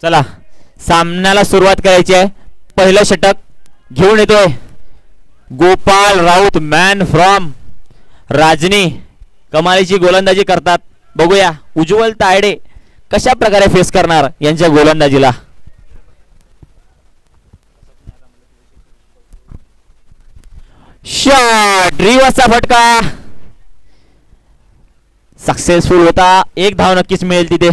चला सामन्याला सुरुवात करायची आहे. पहिलं षटक घेऊन येतोय गोपाल राऊत, मॅन फ्रॉम राजनी. कमालीची गोलंदाजी करतात. बघूया उज्ज्वल तायडे कशा प्रकारे फेस करणार यांच्या गोलंदाजीला. शॉट, रिवर्सचा फटका सक्सेसफुल होता. एक धाव नक्कीच मिळेल तिथे.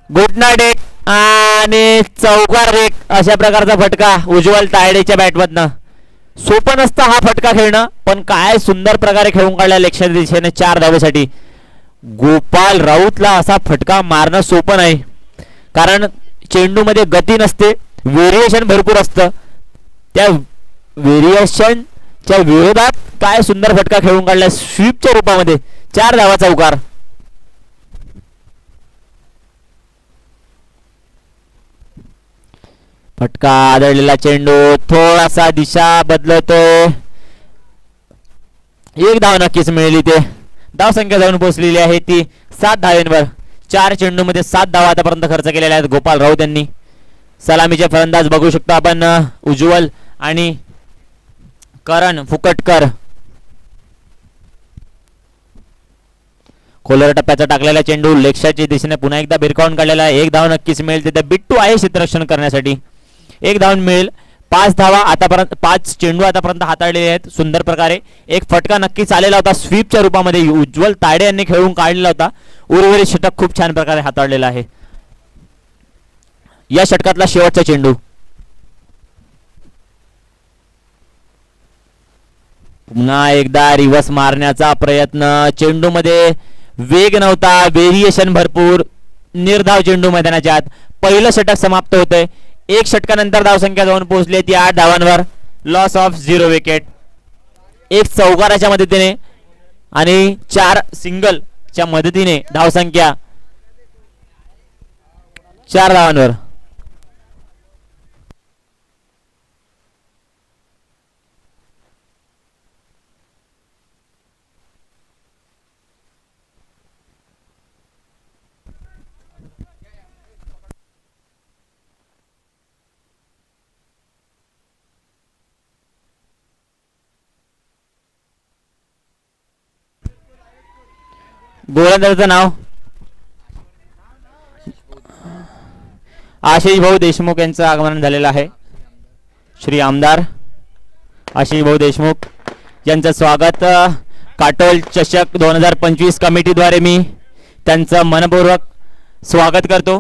गुड नाईट एक आणि चौकार एक अशा प्रकारचा फटका उज्ज्वल तायडेच्या बॅटमधनं. सोपं नसतं हा फटका खेळणं, पण काय सुंदर प्रकारे खेळून काढला लक्ष्य दिशेने 4 धावेसाठी. गोपाल राऊतला असा फटका मारणं सोपं नाही, कारण चेंडूमध्ये गती नसते, व्हेरिएशन भरपूर असतं. त्या व्हेरिएशनच्या विरोधात काय सुंदर फटका खेळून काढला स्वीपच्या रूपामध्ये. 4 धावा चौकार. फटका आदळलेला चेंडू थोडासा दिशा बदलतोय. एक धाव नक्कीच मिळेल इथे. धाव संख्या जाऊन पोहोचलेली आहे ती 7 धावांवर. 4 चेंडू मध्ये 7 धावा आतापर्यंत खर्च केलेल्या आहेत गोपाल राऊत यांनी. सलामीचे फलंदाज बघू शकतो आपण उज्ज्वल आणि करण फुकटकर. खोलर टप्प्याचा टाकलेला चेंडू लेक्शाच्या दिशेने पुन्हा एकदा भिरकावून काढलेला आहे. एक धाव नक्कीच मिळेल तिथे. बिट्टू आहे क्षेत्ररक्षण करण्यासाठी. एक धाव मिळेल. 5 धावा आतापर्यंत, 5 चेंडू आतापर्यंत हाताळलेले आहेत सुंदर प्रकारे. एक फटका नक्कीच आलेला होता स्वीपच्या रूपामध्ये, उज्ज्वल तायडे यांनी खेळून काढलेला होता. उर्वरित षटक खूप छान प्रकारे हाताळलेला आहे. या षटकातला शेवटचा चेंडू. पुन्हा एकदा रिव्हर्स मारण्याचा प्रयत्न. चेंडू मध्ये वेग नव्हता, व्हेरिएशन भरपूर. निर्धाव चेंडू मैदानाच्या आत. पहिलं षटक समाप्त होतंय. एक षटकानंतर धावसंख्या जाऊन पोहोचली ती 8 धावांवर. Loss of 0 wicket. एक चौकाराच्या मदतीने आणि 4 सिंगलच्या मदतीने धावसंख्या 4 धावांवर. गोलंदाजाचं नाव आशिष भाऊ देशमुख यांचं आगमन झालेलं आहे. श्री आमदार आशिष भाऊ देशमुख यांचं स्वागत काटोल चषक 2025 कमिटीद्वारे मी त्यांचं मनपूर्वक स्वागत करतो.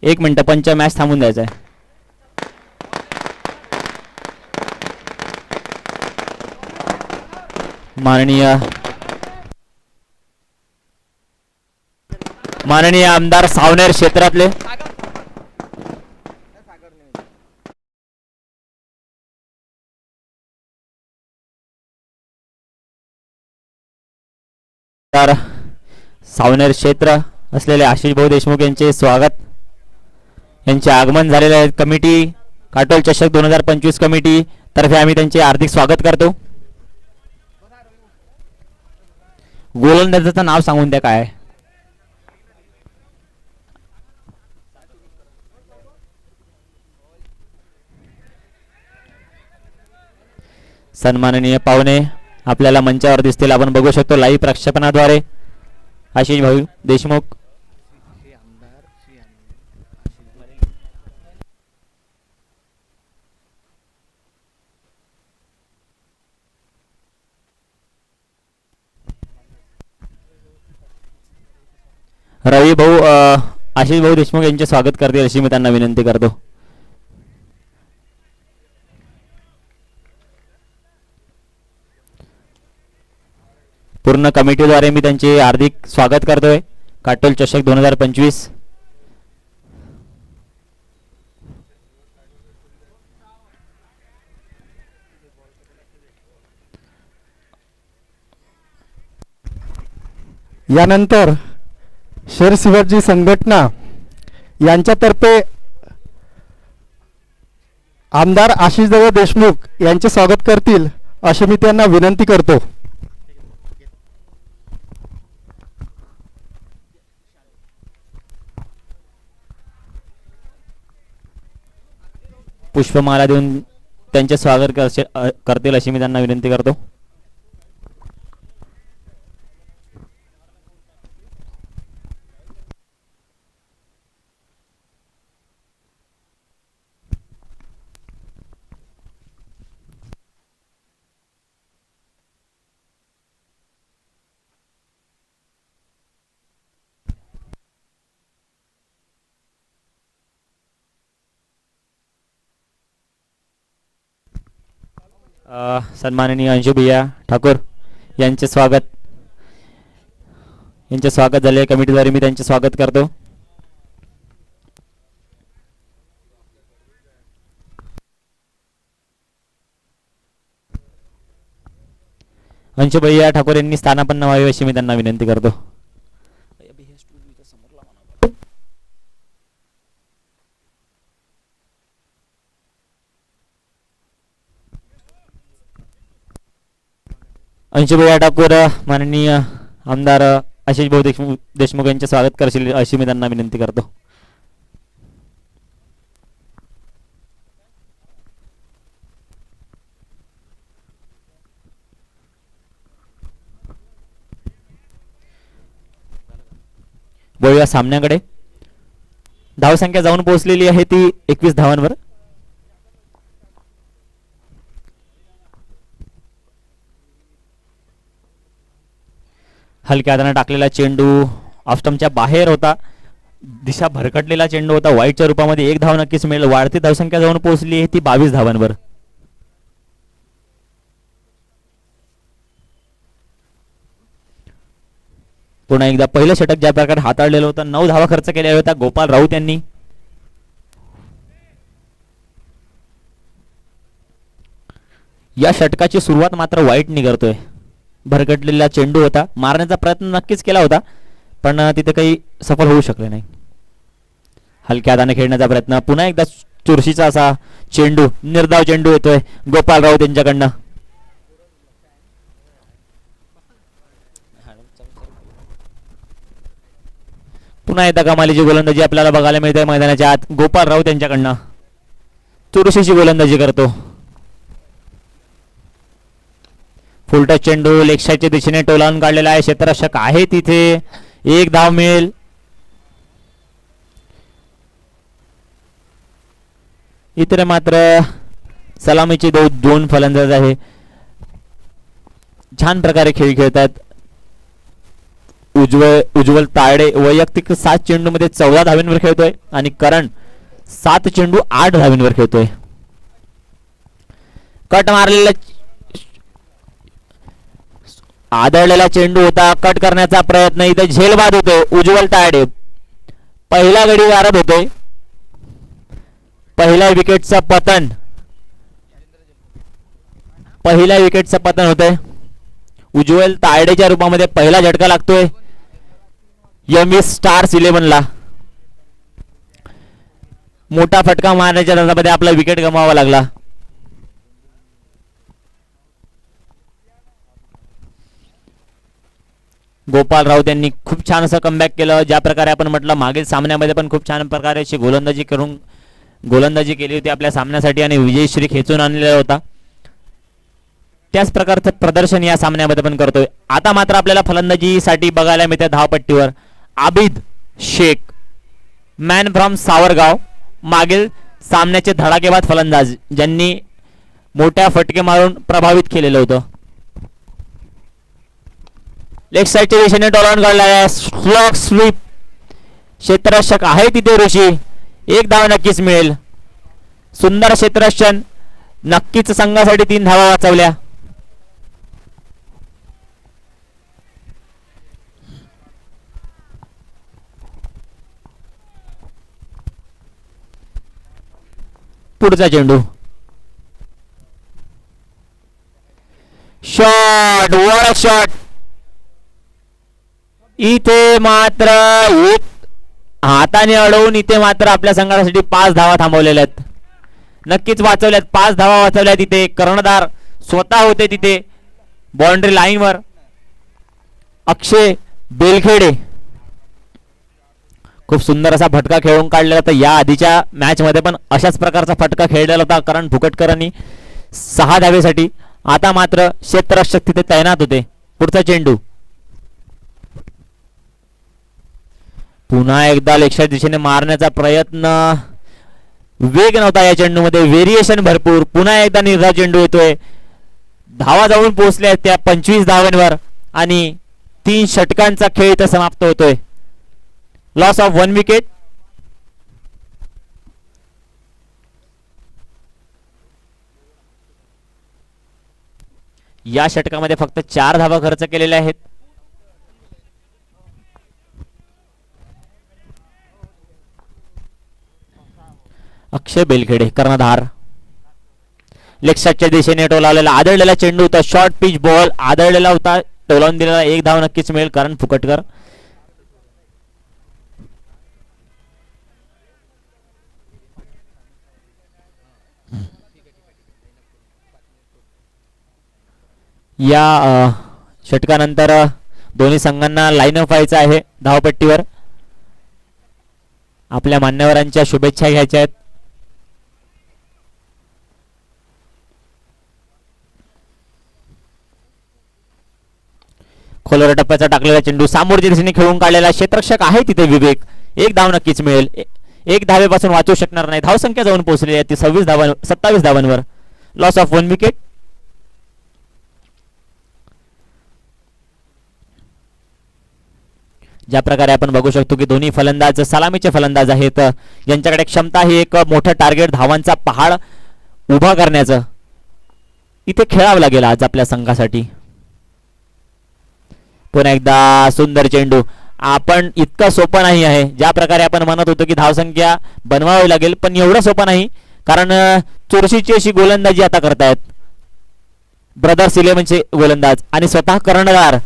1 मिनिट पंच मॅच थांबून द्यायचा आहे. माननीय आमदार सावनेर क्षेत्रातले सावनेर क्षेत्र असलेले आशिष भाऊ देशमुख यांचे स्वागत. यांचे आगमन झालेले आहे. कमिटी काटोल चषक 2025 कमिटी तर्फे आम्ही त्यांचे हार्दिक स्वागत करतो. गोलंदाजाचं नाव सांगून द्या काय. सन्माननीय पाहुणे आपल्याला मंचावर दिसतील. आपण बघू शकतो लाईव्ह प्रक्षेपणाद्वारे. आशिष भाऊ देशमुख रवी भाऊ आशिष भाऊ देशमुख यांचे स्वागत करतील अशी मी त्यांना विनंती करतो. पूर्ण कमिटीद्वारे मी त्यांचे हार्दिक स्वागत करतोय. काटोल चषक 2025. यानंतर शेर शिवाजी संघटना यांच्यातर्फे आमदार आशिषदादा देशमुख यांचे स्वागत करतील अशी मी त्यांना विनंती करतो. पुष्पमाला देऊन त्यांचे स्वागत करतील अशी मी त्यांना विनंती करतो. सन्माननीय अंशु भैया ठाकूर यांचे स्वागत झाले. कमिटीद्वारे मी त्यांचे स्वागत करतो. अंशु भैया ठाकूर यांनी स्थानापन्न व्हावे अशी मी त्यांना विनंती करतो. अंशुभैया ठाकूर माननीय आमदार आशिष भाऊ देशमुख यांचे स्वागत करशील अशी मी त्यांना विनंती करतो. बोलूया सामन्याकडे. धावसंख्या जाऊन पोहोचलेली आहे ती 21 धावांवर. हलक्या हाताने टाकलेला चेंडू ऑफस्टंपच्या बाहेर होता. दिशा भरकटलेला चेंडू होता. वाईटच्या रूपामध्ये 1 धाव नक्कीच मिळेल. वाढती धावसंख्या जाऊन पोहोचली आहे ती 22 धावांवर. पुन्हा एकदा पहिलं षटक ज्या प्रकारे हाताळलेलं होतं 9 धावा खर्च केलेल्या होत्या गोपाल राऊत यांनी. या षटकाची सुरुवात मात्र वाईट निघतोय. भरकटलेला चेंडू होता. मारण्याचा प्रयत्न नक्कीच केला होता पण तिथे काही सफल होऊ शकले नाही. हलक्या हाताने खेळण्याचा प्रयत्न. पुन्हा एकदा चुरशीचा असा चेंडू. निर्धाव चेंडू येतोय गोपाल राऊत यांच्याकडनं. पुन्हा एकदा कमालीची गोलंदाजी आपल्याला बघायला मिळते मैदानाच्या आत. गोपाल राऊत यांच्याकडनं चुरशीची गोलंदाजी करतो. फुलटच चेंडू लेग साईडच्या दिशेने टोलावून काढलेला आहे. क्षेत्ररक्षक आहे तिथे. 1 धाव मिळेल. इतर मात्र सलामीचे 2 फलंदाज आहे. छान प्रकारे खेळ खेळतात. उज्ज्वल तायडे वैयक्तिक 7 चेंडूमध्ये 14 धावींवर खेळतोय आणि करण 7 चेंडू 8 धावींवर खेळतोय. कट मारलेला आदळलेला चेंडू होता. कट करण्याचा प्रयत्न. इथे झेलबाद होतोय. उज्ज्वल तायडे पहिला गडी गारद होतोय. पहिल्या विकेटचं पतन होतंय. उज्ज्वल तायडेच्या रूपामध्ये पहिला झटका लागतोय एमई स्टार्स 11 ला. मोठा फटका मारण्याच्या नादामध्ये आपला विकेट गमावावा लागला. गोपाल राऊत यांनी खूप छान असं कमबॅक केलं. ज्या प्रकारे आपण म्हटलं मागील सामन्यामध्ये पण खूप छान प्रकारे अशी गोलंदाजी केली होती आपल्या सामन्यासाठी आणि विजयश्री खेचून आणलेला होता. त्याच प्रकारचं प्रदर्शन या सामन्यामध्ये पण करतोय. आता मात्र आपल्याला फलंदाजीसाठी बघायला मिळते धावपट्टीवर आबिद शेख, मॅन फ्रॉम सावरगाव. मागील सामन्याचे धडाकेबाज फलंदाज ज्यांनी मोठ्या फटके मारून प्रभावित केलेलं होतं. लेग साईडच्या दिशेने टॉलॉन काढला आहे. स्लॉग स्वीप क्षेत्ररक्षक आहे तिथे ऋषी, एक धाव नक्कीच मिळेल. सुंदर क्षेत्ररक्षण, नक्कीच संघासाठी 3 धावा वाचवल्या. पुढचा चेंडू, शॉट, वर शॉट. इथे मात्र एक हाताने अडवून इथे मात्र आपल्या संघासाठी 5 धावा थांबवलेल्या आहेत. नक्कीच वाचवल्यात, 5 धावा वाचवल्या. तिथे कर्णधार स्वतः होते तिथे बाउंड्री लाईनवर. अक्षय बेलखेडे खूप सुंदर असा फटका खेळून काढलेला होता. या आधीच्या मॅच मध्ये पण अशाच प्रकारचा फटका खेळलेला होता करण फुकटकरांनी 6 धावेसाठी. आता मात्र क्षेत्ररक्षक तिथे तैनात होते. पुढचा चेंडू, पुन्हा एकदा लेगच्या दिशेने मारण्याचा प्रयत्न, वेग नव्हता या चेंडूमध्ये, व्हेरिएशन भरपूर. पुन्हा एकदा निर्धाव चेंडू येतोय. धावा जाऊन पोहोचल्या त्या 25 धावांवर आणि 3 षटकांचा खेळ इथं समाप्त होतोय. Loss of 1 wicket. या षटकामध्ये फक्त 4 धावा खर्च केलेल्या आहेत. अक्षय बेलखेडे कर्णधार, लेगच्या दिशेने टोलावलेला आदळलेला चेंडू होता. शॉर्ट पिच बॉल आदळलेला होता, टोलावून दिलेला. 1 धाव नक्कीच मिळेल करण फुकटकर. या षटकानंतर दोन्ही संघांना लाईन अप व्हायचं आहे धावपट्टीवर. आपल्या मान्यवरांच्या शुभेच्छा घ्यायच्या आहेत. खोलवर टप्प्याचा टाकलेला चेंडू सामोरच्या दिशेने खेळून काढलेला. क्षेत्ररक्षक आहे तिथे विवेक, 1 धाव नक्कीच मिळेल. 1 धावेपासून वाचू शकणार नाही. धावसंख्या जाऊन पोहोचलेली आहे ती 27 धावांवर. Loss of 1 wicket. ज्या प्रकारे आपण बघू शकतो की दोन्ही फलंदाज सलामीचे फलंदाज आहेत, ज्यांच्याकडे क्षमता आहे एक मोठं टार्गेट धावांचा पहाड उभा करण्याचं. इथे खेळावं लागेल आज आपल्या संघासाठी. पुन्हा एकदा सुंदर चेंडू. आपण इतकं सोपं नाही आहे. ज्या प्रकारे आपण म्हणत होतो की धावसंख्या बनवावी लागेल, पण एवढं सोपं नाही. कारण चुरशीची अशी गोलंदाजी आता करतायत ब्रदर्स इलेव्हनचे गोलंदाज आणि स्वतः कर्णधार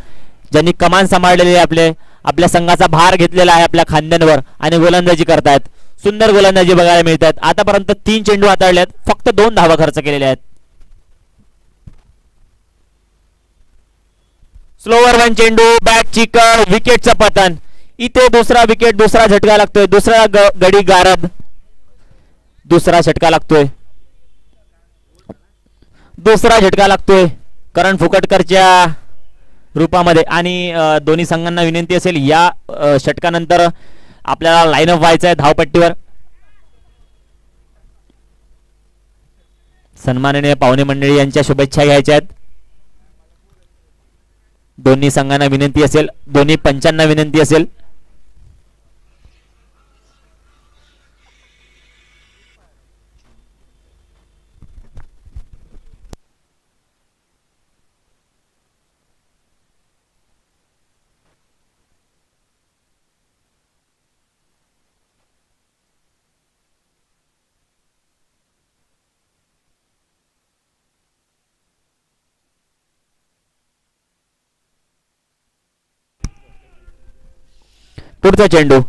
ज्यांनी कमान सांभाळलेली आहे, आपल्या संघाचा भार घेतलेला आहे आपल्या खांद्यांवर आणि गोलंदाजी करतायत. सुंदर गोलंदाजी बघायला मिळतात. आतापर्यंत 3 चेंडू हाताळलेत, फक्त 2 धावा खर्च केलेल्या आहेत. स्लोवर 1 चेंडू, बॅट चिकल, विकेटचं पतन. इथे दुसरा विकेट, दुसरा झटका लागतोय. दुसरा गडी गारद, दुसरा झटका लागतोय. दुसरा झटका लागतोय करण फुकटकरच्या रूपामध्ये. आणि दोन्ही संघांना विनंती असेल या षटकानंतर आपल्याला लाईन अप व्हायचं आहे धावपट्टीवर. सन्माननीय पाहुणे मंडळी यांच्या शुभेच्छा घ्यायच्या आहेत. दोन्ही संघांना विनंती असेल, दोन्ही पंचांना विनंती असेल. पुढचा चेंडू,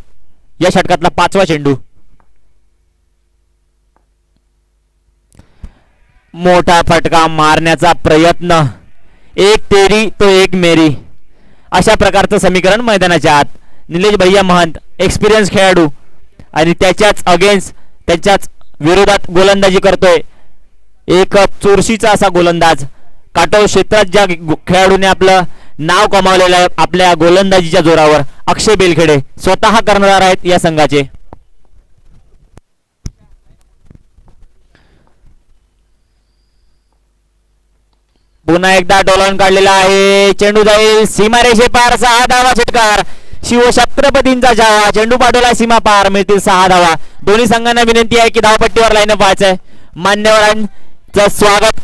या षटकातला 5वा चेंडू. मोठा फटका मारण्याचा प्रयत्न. 1 तेरी तो 1 मेरी, अशा प्रकारचं समीकरण मैदानाच्या आत. निलेश भैया महंत एक्सपिरियन्स खेळाडू आणि त्याच्याच अगेन्स्ट, त्याच्याच विरोधात गोलंदाजी करतोय एक चुरशीचा असा गोलंदाज. काटोल क्षेत्रात ज्या खेळाडूने आपलं नाव कमावलेलं आहे आपल्या गोलंदाजीच्या जोरावर, अक्षय बेलखेडे स्वतः कर्णधार आहेत या संघाचे. पुन्हा एकदा डोलावून काढलेला आहे. चेंडू जाईल सीमारेषे पार. 6 धावा षटकार. शिवछत्रपतींचा जावा, चेंडू पाठवला सीमा पार, मिळतील 6 धावा. दोन्ही संघांना विनंती आहे की धावपट्टीवर लाईनअप व्हायचंय. मान्यवरांचं स्वागत.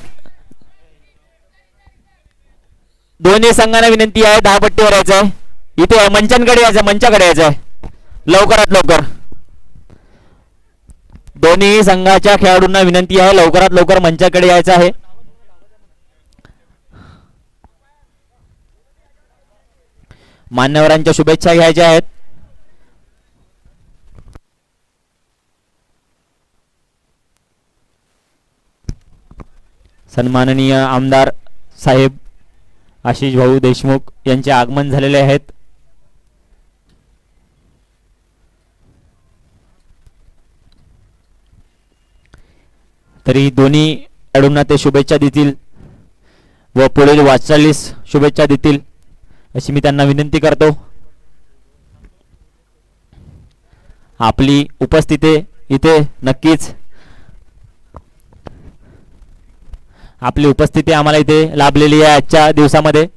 दोन्ही संघांना विनंती आहे धावपट्टीवर यायचंय. इथे मंचांकडे यायचं, मंचाकडे यायचंय लवकरात लवकर. दोन्ही संघाच्या खेळाडूंना विनंती आहे लवकरात लवकर मंचाकडे यायचं आहे. मान्यवरांच्या शुभेच्छा घ्यायच्या आहेत. सन्माननीय आमदार साहेब आशिष भाऊ देशमुख यांचे आगमन झालेले आहेत. तरी दोन्ही खेळाडूंना ते शुभेच्छा देतील व पुढील वाटचालीस शुभेच्छा देतील अशी मी त्यांना विनंती करतो. आपली उपस्थिती इथे नक्कीच आपली उपस्थिती आम्हाला इथे लाभलेली आहे आजच्या दिवसामध्ये.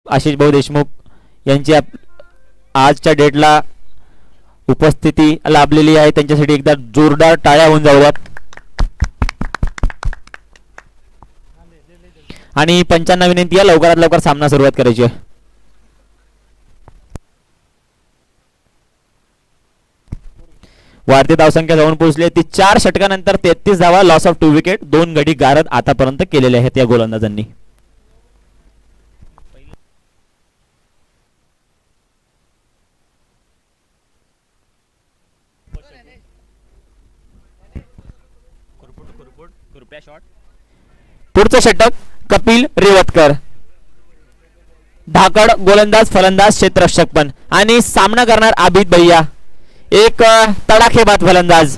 आशिष भाऊ देशमुख यांची आजच्या डेटला उपस्थिती लाभलेली आहे. त्यांच्यासाठी एकदा जोरदार टाळ्या होऊन जाऊयात. आणि पंचांना विनंती आहे लवकरात लवकर सामना सुरुवात करायची आहे. वाढती धावसंख्या जाऊन पोहोचली ती 4 षटकानंतर 33 धावा, लॉस ऑफ 2 विकेट. 2 गडी गारद आतापर्यंत केलेले आहेत या गोलंदाजांनी. पुढचं षटक कपिल रेवतकर, धाकड गोलंदाज फलंदाज क्षेत्ररक्षक पण, आणि सामना करणार आबिद भैया, एक तडाखेबाज फलंदाज.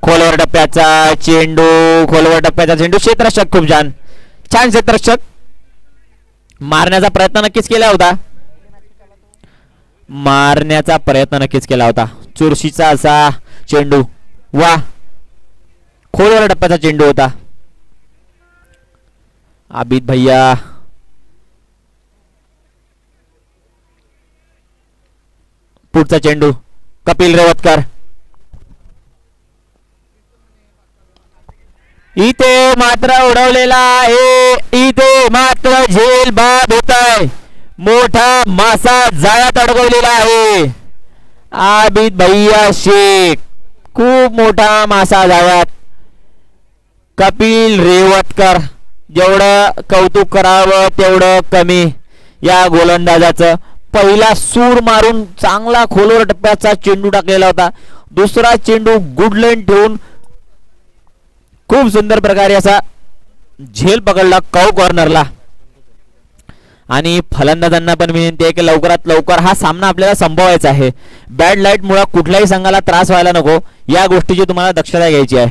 खोलवर टप्प्याचा चेंडू, खोलवर टप्प्याचा चेंडू, क्षेत्ररक्षक खूप छान छान क्षेत्ररक्षक. मारण्याचा प्रयत्न नक्कीच केला होता, मारण्याचा प्रयत्न नक्कीच केला होता. चुरशीचा असा चेंडू, वा, खोलवर टप्प्याचा चेंडू होता. आबिद भैया पुढचा चेंडू, कपिल रेवतकर. इथे मात्र उडवलेला आहे, इथे मात्र झेल बाद होत आहे. मोठा मासा जाळ्यात अडकवलेला आहे. आबिद भैया शेख, खूप मोठा मासा जाळ्यात. कपिल रेवतकर, जेवढं कौतुक करावं तेवढं कमी या गोलंदाजाचं. पहिला सूर मारून चांगला खोलवर टप्प्याचा चेंडू टाकलेला होता. दुसरा चेंडू गुड लाईन ठेवून खूप सुंदर प्रकारे असा झेल पकडला कौ कॉर्नरला. आणि फलंदाजांना पण विनंती आहे की लवकरात लवकर हा सामना आपल्याला संपवायचा आहे. बॅड लाईट मुळे कुठल्याही संघाला त्रास व्हायला नको, या गोष्टीची तुम्हाला दक्षता घ्यायची आहे.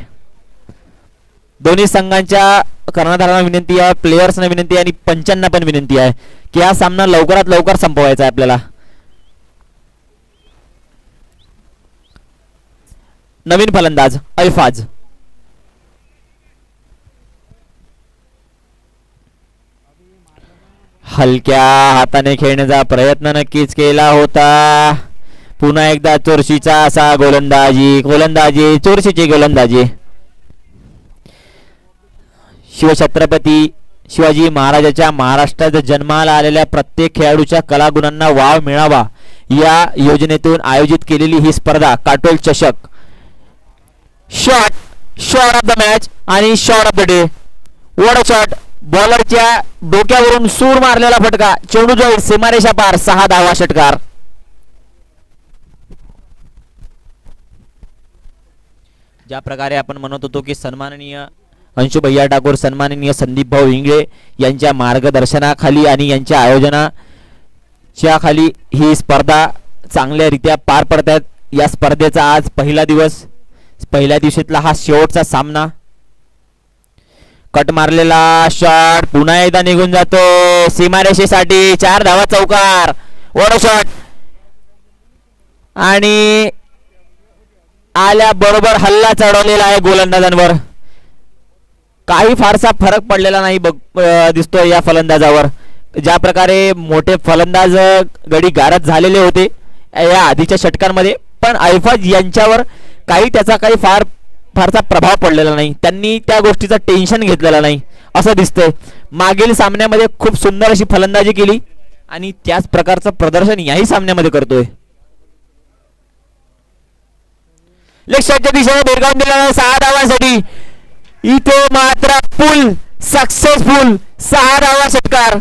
दोन्ही संघांच्या कर्णधारांना विनंती आहे, प्लेयर्सना विनंती आहे आणि पंचांना पण विनंती आहे की हा सामना लवकरात लवकर संपवायचा आहे आपल्याला. नवीन फलंदाज अल्फाज, हलक्या हाताने खेळण्याचा प्रयत्न नक्कीच केला होता. पुन्हा एकदा चोरशीचा असा गोलंदाजी, चोरशीची गोलंदाजी. शिवछत्रपती शिवाजी महाराजाच्या महाराष्ट्रात जन्माला आलेल्या प्रत्येक खेळाडूच्या कलागुणांना वाव मिळावा या योजनेतून आयोजित केलेली ही स्पर्धा काटोल चषक. शॉट ऑफ द मॅच आणि shot of the day. What a shot. बॉलरच्या डोक्यावरून सूर मारलेला फटका, चेंडू जाईल सीमारेषा पार, 6 धावा षटकार. ज्या प्रकारे आपण म्हणत होतो की सन्माननीय अंशु भैया ठाकूर, सन्माननीय संदीप भाऊ इंगळे यांच्या मार्गदर्शनाखाली आणि यांच्या आयोजनाच्या खाली ही स्पर्धा चांगल्यारीत्या पार पडतात. या स्पर्धेचा आज पहिला दिवस, पहिल्या दिवशीतला हा शेवटचा सामना. कट मारलेला शॉट पुन्हा एकदा निघून जातो सीमारेषेसाठी, 4 धावा चौकार. What a shot. आणि आल्याबरोबर हल्ला चढवलेला आहे गोलंदाजांवर. काही फारसा फरक पडलेला नाही दिसतोय या फलंदाजावर. ज्या प्रकारे मोठे फलंदाज गडी गारद झालेले होते या आधीच्या षटकांमध्ये, पण ऐफाज यांच्यावर त्याचा काही फारसा प्रभाव पडलेला नाही. त्यांनी त्या गोष्टीचं टेन्शन घेतलेलं नाही असं दिसतंय. मागील सामन्यामध्ये खूप सुंदर अशी फलंदाजी केली आणि त्याच प्रकारचं प्रदर्शन याही सामन्यामध्ये करतोय. लेग दिशेने भिरकावून दिलेला 6 धावांसाठी. इथे मात्र फुल सक्सेसफुल 6 धावा षटकार.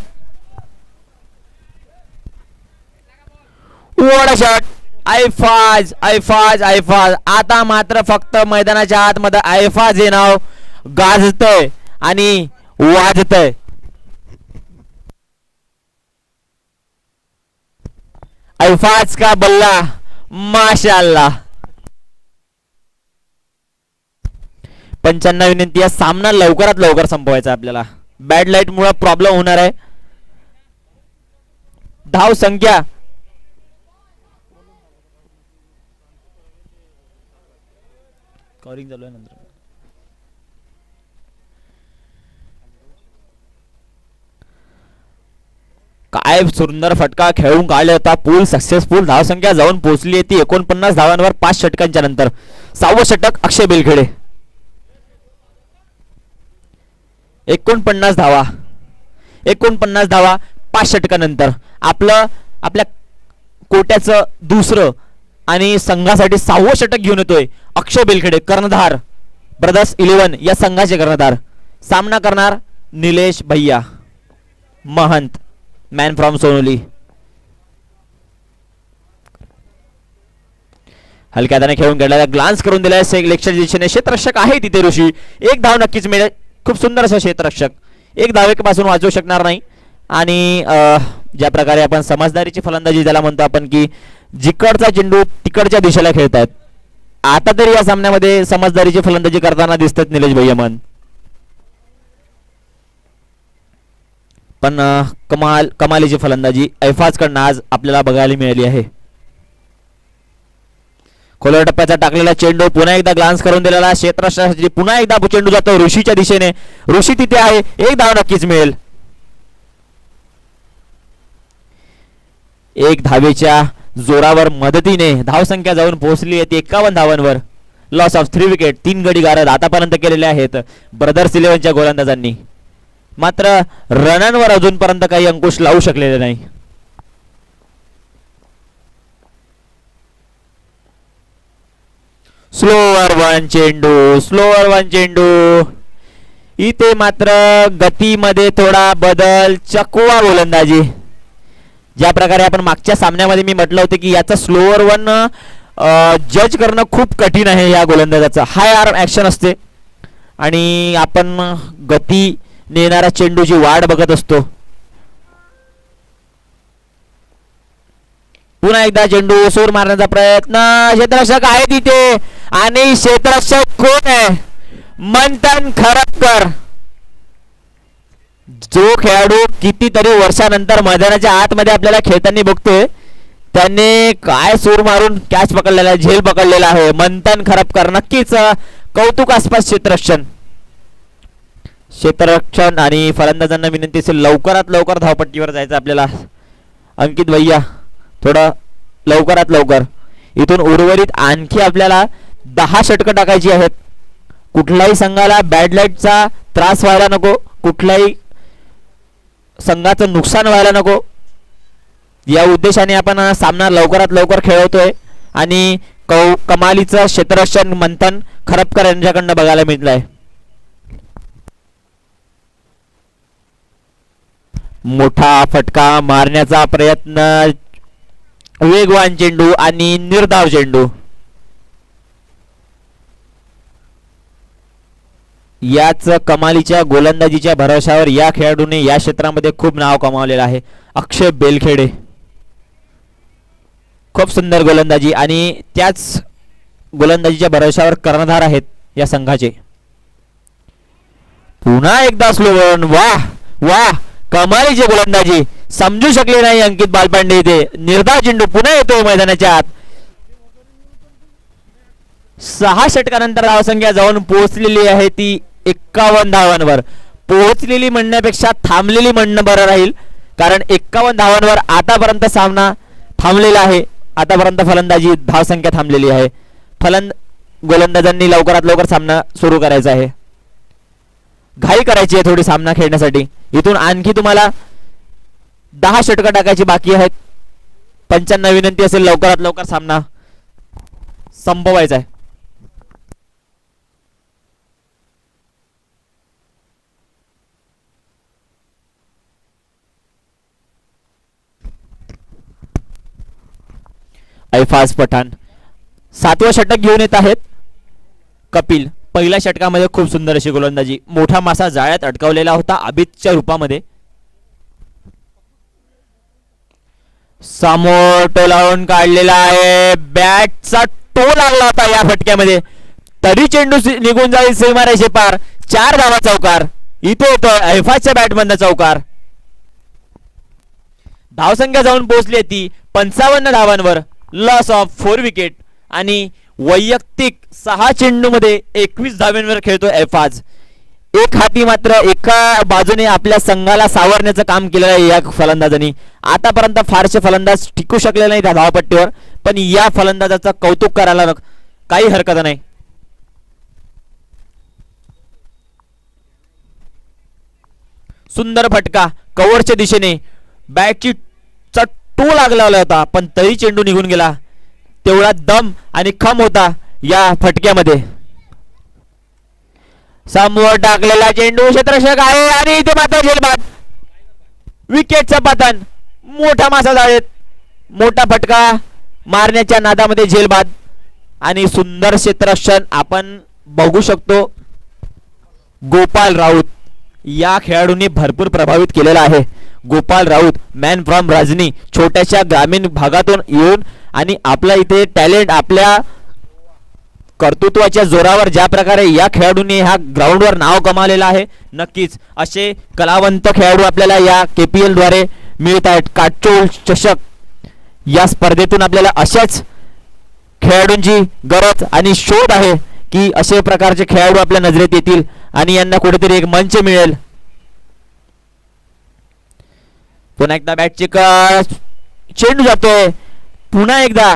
What a shot. Aifaz Aifaz Aifaz. आता मात्र फक्त मैदानाच्या आतमध्ये ऐफाज हे नाव गाजतय आणि वाजतय. ऐफाज का बल्ला, माशाअल्लाह. 95 विनंती. या सामना लवकरात लवकर संपवायचा आपल्याला. बॅड लाईट मुळे प्रॉब्लेम होणार आहे. धाव संख्या कव्हरिंग चालू आहे नंतर. काय सुंदर फटका खेळून काढला होता. पूल सक्सेसफुल. धाव संख्या जाऊन पोहोचली आहे ती 49 धावांवर 5 षटकांच्या नंतर. 6वं षटक अक्षय बेलखेडे. 49 धावा, 49 धावा 5 षटकानंतर. आपल्या कोट्याचं दुसरं आणि संघासाठी 6वं षटक घेऊन येतोय अक्षय बेलखेडे, कर्णधार ब्रदर्स 11 या संघाचे कर्णधार. सामना करणार निलेश भैया महंत, मॅन फ्रॉम सोनोली. हलक्या हाताने खेळून गेलेला, ग्लान्स करून दिलाय लेगच्या दिशेने. क्षेत्ररक्षक आहे तिथे ऋषी. 1 धाव नक्कीच मिळेल. खूप सुंदर असं क्षेत्ररक्षक. 1 धावेपासून वाचवू शकणार नाही. आणि ज्या प्रकारे आपण समजदारीची फलंदाजी ज्याला म्हणतो आपण, की जिकडचा चेंडू तिकडच्या दिशेला खेळतायत. आता तरी या सामन्यामध्ये समजदारीची फलंदाजी करताना दिसतात निलेश भैयमन. पण कमालीची फलंदाजी ऐफाज कडनं आज आपल्याला बघायला मिळाली आहे. खोलवर टप्प्याचा टाकलेला चेंडू पुन्हा एकदा ग्लान्स करून दिलेला क्षेत्ररक्षकासाठी. पुन्हा एकदा चेंडू जातो ऋषीच्या दिशेने. ऋषी तिथे आहे. 1 धाव नक्कीच मिळेल. 1 धावेच्या जोरावर मदतीने धावसंख्या जाऊन पोहोचली आहे 51 धावांवर. Loss of 3 wicket. 3 गडी गारद आतापर्यंत केलेले आहेत ब्रदर्स 11च्या गोलंदाजांनी. मात्र रनांवर अजूनपर्यंत काही अंकुश लावू शकलेले नाही. स्लोअर वन चेंडू. इथे मात्र गतीमध्ये थोडा बदल. चकवा गोलंदाजी. ज्या प्रकारे आपण मागच्या सामन्यामध्ये मी म्हटलं होतं की याचा स्लोअर वन जज करणं खूप कठीण आहे या गोलंदाजाचं. हाय आर्म ऍक्शन असते आणि आपण गती नेणाऱ्या चेंडूची वाट बघत असतो. पुन्हा एकदा चेंडू सूर मारण्याचा प्रयत्न. क्षेत्ररक्षक आहे तिथे आणि क्षेत्ररक्षक कोण आहे? मंथन खरपकर. जो खेळाडू कितीतरी वर्षानंतर मैदानाच्या आतमध्ये आपल्याला खेळताना बघतोय, त्याने काय सूर मारून कॅच पकडलेला, झेल पकडलेला आहे. मंथन खरपकर नक्कीच कौतुकास्पद क्षेत्ररक्षण आणि फलंदाजांना विनंती असेल लवकरात लवकर धावपट्टीवर जायचं आपल्याला. अंकित भैया थोडं लवकरात लवकर. इथून उर्वरित आणखी आपल्याला 10 षटकं टाकायची आहेत. कुठल्याही संघाला बॅड लाईटचा त्रास व्हायला नको. कुठल्याही संघाचं नुकसान व्हायला नको या उद्देशाने आपण सामना लवकरात लवकर खेळवतोय आणि कमालीचं क्षेत्ररक्षण मंथन खरपकर यांच्याकडनं बघायला मिळलंय. मोठा फटका मारण्याचा प्रयत्न, वेगवान चेंडू आणि निर्धाव चेंडू. याच कमालीच्या गोलंदाजीच्या भरोशावर या खेळाडूने या क्षेत्रामध्ये खूप नाव कमावलेलं आहे. अक्षय बेलखेडे खूप सुंदर गोलंदाजी आणि त्याच गोलंदाजीच्या भरोशावर कर्णधार आहेत या संघाचे. पुन्हा एकदा स्लो रन. वाह वाह, कमालीची गोलंदाजी. समजू शकले नाही अंकित बालपांडे इथे. निर्धाव चेंडू पुन्हा येतो मैदानाच्या आत. 6 षटकानंतर धावसंख्या जाऊन पोहोचलेली आहे ती 51 धावांवर. पोहोचलेली म्हणण्यापेक्षा थांबलेली म्हणणं बरं राहील, कारण 51 धावांवर आतापर्यंत सामना थांबलेला आहे. आतापर्यंत फलंदाजी धावसंख्या थांबलेली आहे. गोलंदाजांनी लवकरात लवकर सामना सुरू करायचा आहे. घाई करायची आहे थोडी सामना खेळण्यासाठी. इथून आणखी तुम्हाला 10 षटकं टाकायची बाकी आहेत. पंचांना विनंती असेल लवकरात लवकर सामना संपवायचा आहे. ऐफाज पठाण 7वं षटक घेऊन येत आहेत. कपिल पहिल्या षटकामध्ये खूप सुंदर अशी गोलंदाजी. मोठा मासा जाळ्यात अडकवलेला होता अभितच्या रूपामध्ये. समोर टोलावून काढलेला आहे. बॅटचा टो लागला होता या फटक्यामध्ये, तरी चेंडू निघून जाईल सीमारेषे पार. 4 धावा चौकार. इथे येतोय ऐफाजच्या बॅटमधनं चौकार. धावसंख्या जाऊन पोहोचली ती 55 धावांवर. लॉस ऑफ 4 विकेट आणि वैयक्तिक 6 चेंडूमध्ये 21 धावांवर खेळतो ऐफाज. एक हाती मात्र एका बाजूने आपल्या संघाला सावरण्याचं काम केलेलं आहे या फलंदाजांनी. आतापर्यंत फारसे फलंदाज टिकू शकले नाही त्या धावपट्टीवर, पण या फलंदाजाचं कौतुक करायला काही हरकत नाही. सुंदर फटका कव्हरच्या दिशेने. बॅटची टो लागला होता, पण तरी चेंडू निघून गेला. तेवढा दम आणि खम होता या फटक्यामध्ये. समोर टाकलेला चेंडू क्षेत्ररक्षक आहे आणि इथे मात्र झेलबाद. विकेटचं पतन. मोठा मासा जाळेत. मोठा फटका मारण्याच्या नादामध्ये झेलबाद आणि सुंदर क्षेत्ररक्षण आपण बघू शकतो. गोपाल राऊत या खेळाडूंनी भरपूर प्रभावित केलेला आहे. गोपाल राऊत मॅन फ्रॉम राजनी, छोट्याशा ग्रामीण भागातून येऊन आणि आपला इथे टॅलेंट, आपल्या कर्तृत्वाच्या जोरावर ज्या प्रकारे या खेळाडूंनी ह्या ग्राउंडवर नाव कमावलेलं आहे. नक्कीच असे कलावंत खेळाडू आपल्याला या KPL द्वारे मिळत आहेत. काटचोल चषक या स्पर्धेतून आपल्याला अशाच खेळाडूंची गरज आणि शोध आहे की असे प्रकारचे खेळाडू आपल्या नजरेत येतील आणि यांना कुठेतरी एक मंच मिळेल. पुन्हा एकदा बॅटची चेंडू जातोय. पुन्हा एकदा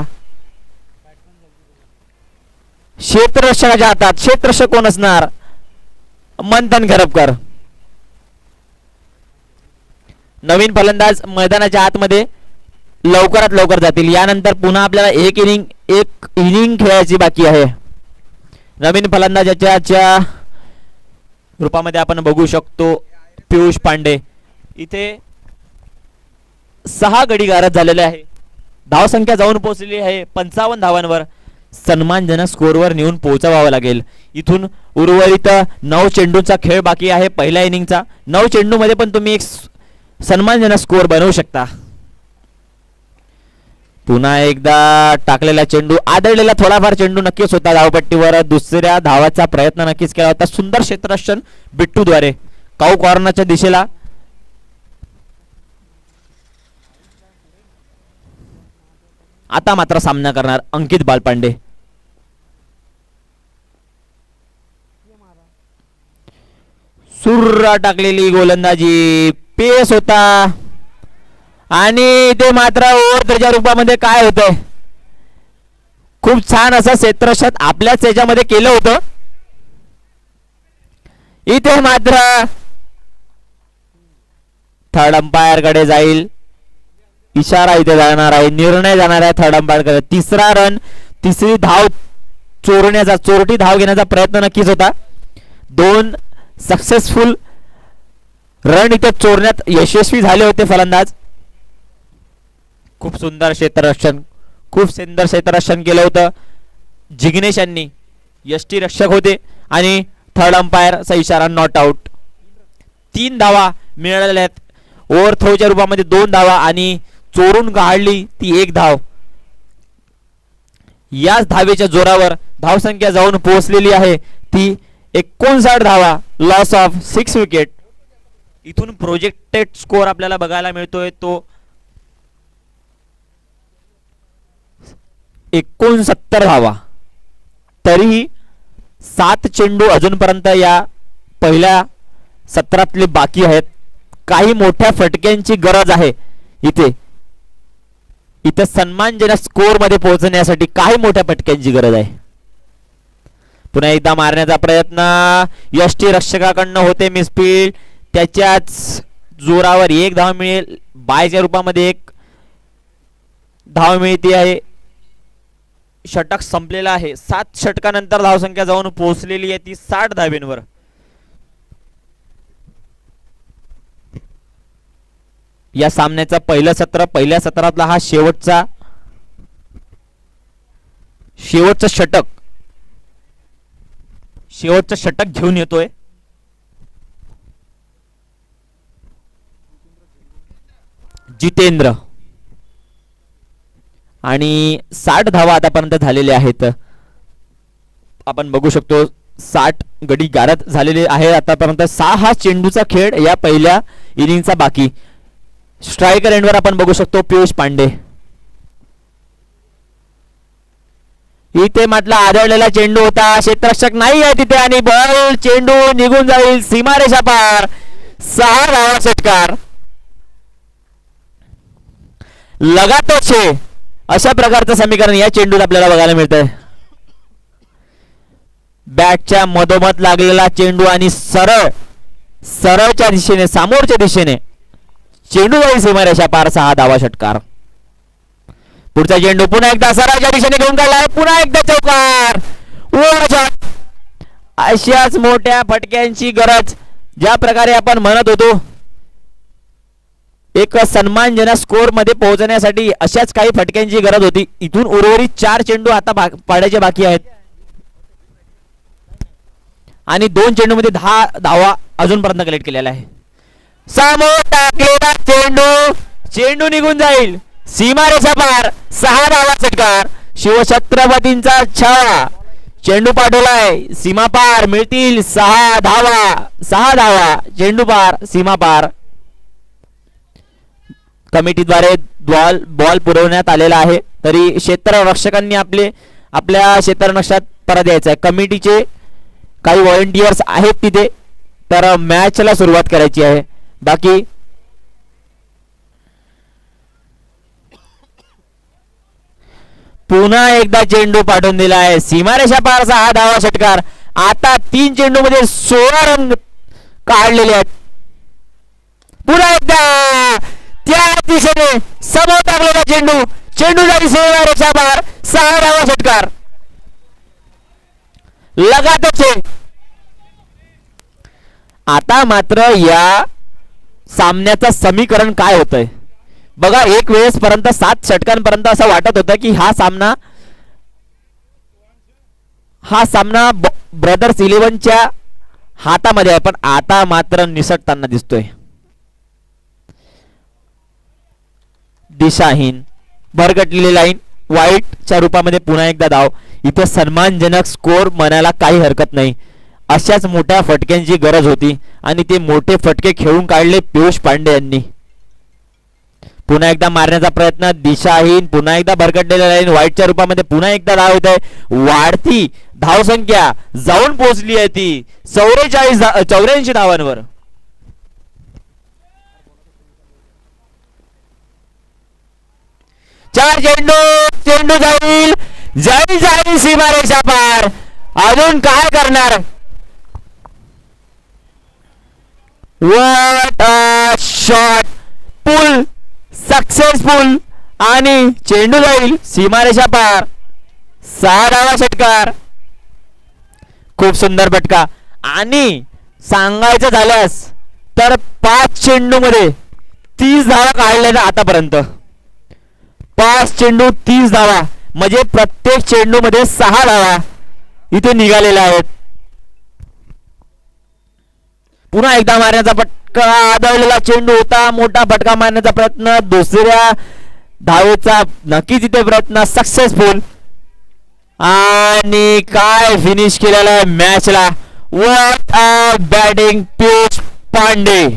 क्षेत्ररक्षकाच्या हातात. क्षेत्ररक्षक कोण असणार? मंथन खरपकर. नवीन फलंदाज मैदानाच्या आतमध्ये लवकरात लवकर जातील. यानंतर पुन्हा आपल्याला एक इनिंग खेळायची बाकी आहे. नवीन फलंदाजाच्या रूपामध्ये आपण बघू शकतो पियुष पांडे. इथे 6 गडी गारद झालेले आहे. धावसंख्या जाऊन पोहोचलेली आहे 55 धावांवर. सन्मानजनक स्कोअरवर नेऊन पोहोचवावं लागेल. इथून उर्वरित 9 चेंडूचा खेळ बाकी आहे पहिल्या इनिंगचा. 9 चेंडूमध्ये पण तुम्ही एक सन्मानजनक स्कोअर बनवू शकता. पुन्हा एकदा टाकलेला चेंडू, आदळलेला थोडाफार चेंडू नक्कीच होता धावपट्टीवर. दुसऱ्या धावाचा प्रयत्न नक्कीच केला होता. सुंदर क्षेत्ररक्षण बिट्टूद्वारे काऊ कॉर्नरच्या दिशेला. आता मात्र सामना करणार अंकित बालपांडे. सुर्रा टाकलेली गोलंदाजी, पेस होता आणि ते मात्र ओव्हर त्याच्या रूपामध्ये काय होतंय. खूप छान असं क्षेत्ररक्षण आपल्याच याच्यामध्ये केलं होतं. इथे मात्र थर्ड अंपायर कडे जाईल, इशारा इथे जाणार आहे, निर्णय जाणार आहे थर्ड अंपायर कडे. तिसरा रन, तिसरी धाव चोरण्याचा, चोरटी धाव घेण्याचा प्रयत्न नक्कीच होता. 2 सक्सेसफुल रन इथे चोरण्यात यशस्वी झाले होते फलंदाज. खूप सुंदर क्षेत्ररक्षण, खूप सुंदर क्षेत्ररक्षण केलं होतं जिग्नेश यांनी. यष्टी रक्षक होते आणि थर्ड अंपायरचा इशारा नॉट आउट. 3 धावा मिळालेल्या आहेत. ओव्हर थ्रोच्या रूपामध्ये 2 धावा आणि चोरून काढली ती 1 धाव. याच धावेच्या जोरावर धावसंख्या जाऊन पोहोचलेली आहे ती 59 धावा. Loss of 6 wicket. इथून प्रोजेक्टेड स्कोर आपल्याला बघायला मिळतोय तो 69 धावा. तरीही 7 चेंडू अजूनपर्यंत या पहिल्या सत्रातले बाकी आहेत. काही मोठ्या फटक्यांची गरज आहे इथे. इथे सन्मानजनक स्कोर मध्ये पोहोचण्यासाठी काही मोठ्या फटक्यांची गरज आहे. पुन्हा एकदा मारण्याचा प्रयत्न यष्टी रक्षकाकडनं होते मिसफील्ड. त्याच्याच जोरावर 1 धाव मिळेल. बायच्या रूपामध्ये 1 धाव मिळते आहे. षटक संपलेला आहे. 7 षटकानंतर धावसंख्या जाऊन पोहोचलेली आहे ती 60 धावेंवर. या सामन्याचं पहिलं सत्र, पहिल्या सत्रातला हा शेवटचं षटक घेऊन येतोय. जितेंद्र आणि 60 धावा आतापर्यंत झालेल्या आहेत. आपण बघू शकतो 60 गडी गारद झालेले आहे आतापर्यंत. 6 चेंडूचा खेळ या पहिल्या इनिंगचा बाकी. स्ट्रायकर एंडवर आपण बघू शकतो पियुष पांडे. इथे म्हटला आदळलेला चेंडू होता, क्षेत्ररक्षक नाही आहे तिथे आणि बॉल चेंडू निघून जाईल सीमारेषा पार. 6 धावा षटकार. लगातार 6 अशा प्रकारचं समीकरण या चेंडूत आपल्याला बघायला मिळतंय. बॅटच्या मधोमध लागलेला चेंडू आणि सरळच्या दिशेने, समोरच्या दिशेने चेंडू जाईल सीमारेषा पार. 6 धावा षटकार. पुढचा चेंडू पुन्हा एकदा सरळच्या दिशेने घेऊन काढला. पुन्हा एकदा चौकार. अशाच मोठ्या फटक्यांची गरज, ज्या प्रकारे आपण म्हणत होतो एक सन्मानजनक स्कोर मध्ये पोहोचण्यासाठी अशाच काही फटक्यांची गरज होती. इथून उर्वरित 4 चेंडू आता पाडायचे बाकी आहेत आणि 2 चेंडू मध्ये 10 धावा अजूनपर्यंत कलेक्ट केलेला आहे. समोर टाकलेला चेंडू निघून जाईल सीमारेषा पार. 6 धावा षटकार. शिवछत्रपतींचा छळा चेंडू पाठवलाय सीमा पार. मिळतील 6 धावा. चेंडू पार, सीमा पार. कमिटीद्वारे बॉल पुरवण्यात आलेला आहे. तरी क्षेत्ररक्षकांनी आपल्या क्षेत्ररक्षकात परत द्यायचं आहे. कमिटीचे काही व्हॉलंटियर्स आहेत तिथे, तर मॅचला सुरुवात करायची आहे. बाकी पुन्हा एकदा चेंडू पाठवून दिला आहे सीमारेषा पार. 6 धावा षटकार. आता 3 चेंडू मध्ये 16 रन काढलेले आहेत. पुन्हा एकदा त्या दिशेने समोर टाकलेला चेंडू झाली सीमारेषा पार. 6 धावा षटकार. लगातार. आता मात्र या सामन्याचं समीकरण काय होतंय बघा. एक वेळेस पर्यंत 7 षटकांपर्यंत असं वाटत होतं की हा सामना ब्रदर्स 11च्या हातामध्ये आहे, पण आता मात्र निसटताना दिसतोय. दिशाहीन भरकटलेली लाईन, वाईटच्या रूपामध्ये पुन्हा एकदा धाव. इथे सन्मानजनक स्कोर म्हणायला काही हरकत नाही. अशाच मोठ्या फटक्यांची गरज होती आणि ते मोठे फटके खेळून काढले पियुष पांडे यांनी. पुन्हा एकदा मारण्याचा प्रयत्न. दिशाहीन, पुन्हा एकदा भरकटलेल्या लाईन, वाईटच्या रूपामध्ये पुन्हा एकदा धाव होत आहे. वाढती धावसंख्या जाऊन पोहोचली आहे ती 84 धावांवर. चार चेंडू जाईल सीमारेषा पार. अजून काय करणार. What a shot pull successful आणि चेंडू जाईल सीमारेषा पार. 6 धावा षटकार. खूप सुंदर फटका. आणि सांगायचं झाल्यास तर 5 चेंडू मध्ये 30 धावा काढल्या आतापर्यंत. 5 चेंडू 30 धावा म्हणजे प्रत्येक चेंडू मध्ये 6 धावा इथे निघालेल्या आहेत. पुन्हा एकदा मारण्याचा फटका आदळलेला चेंडू होता. मोठा फटका मारण्याचा प्रयत्न. दुसऱ्या धावेचा नक्कीच इथे प्रयत्न सक्सेसफुल. आणि काय फिनिश केलेला आहे मॅचला. What a batting Piyush Pandey.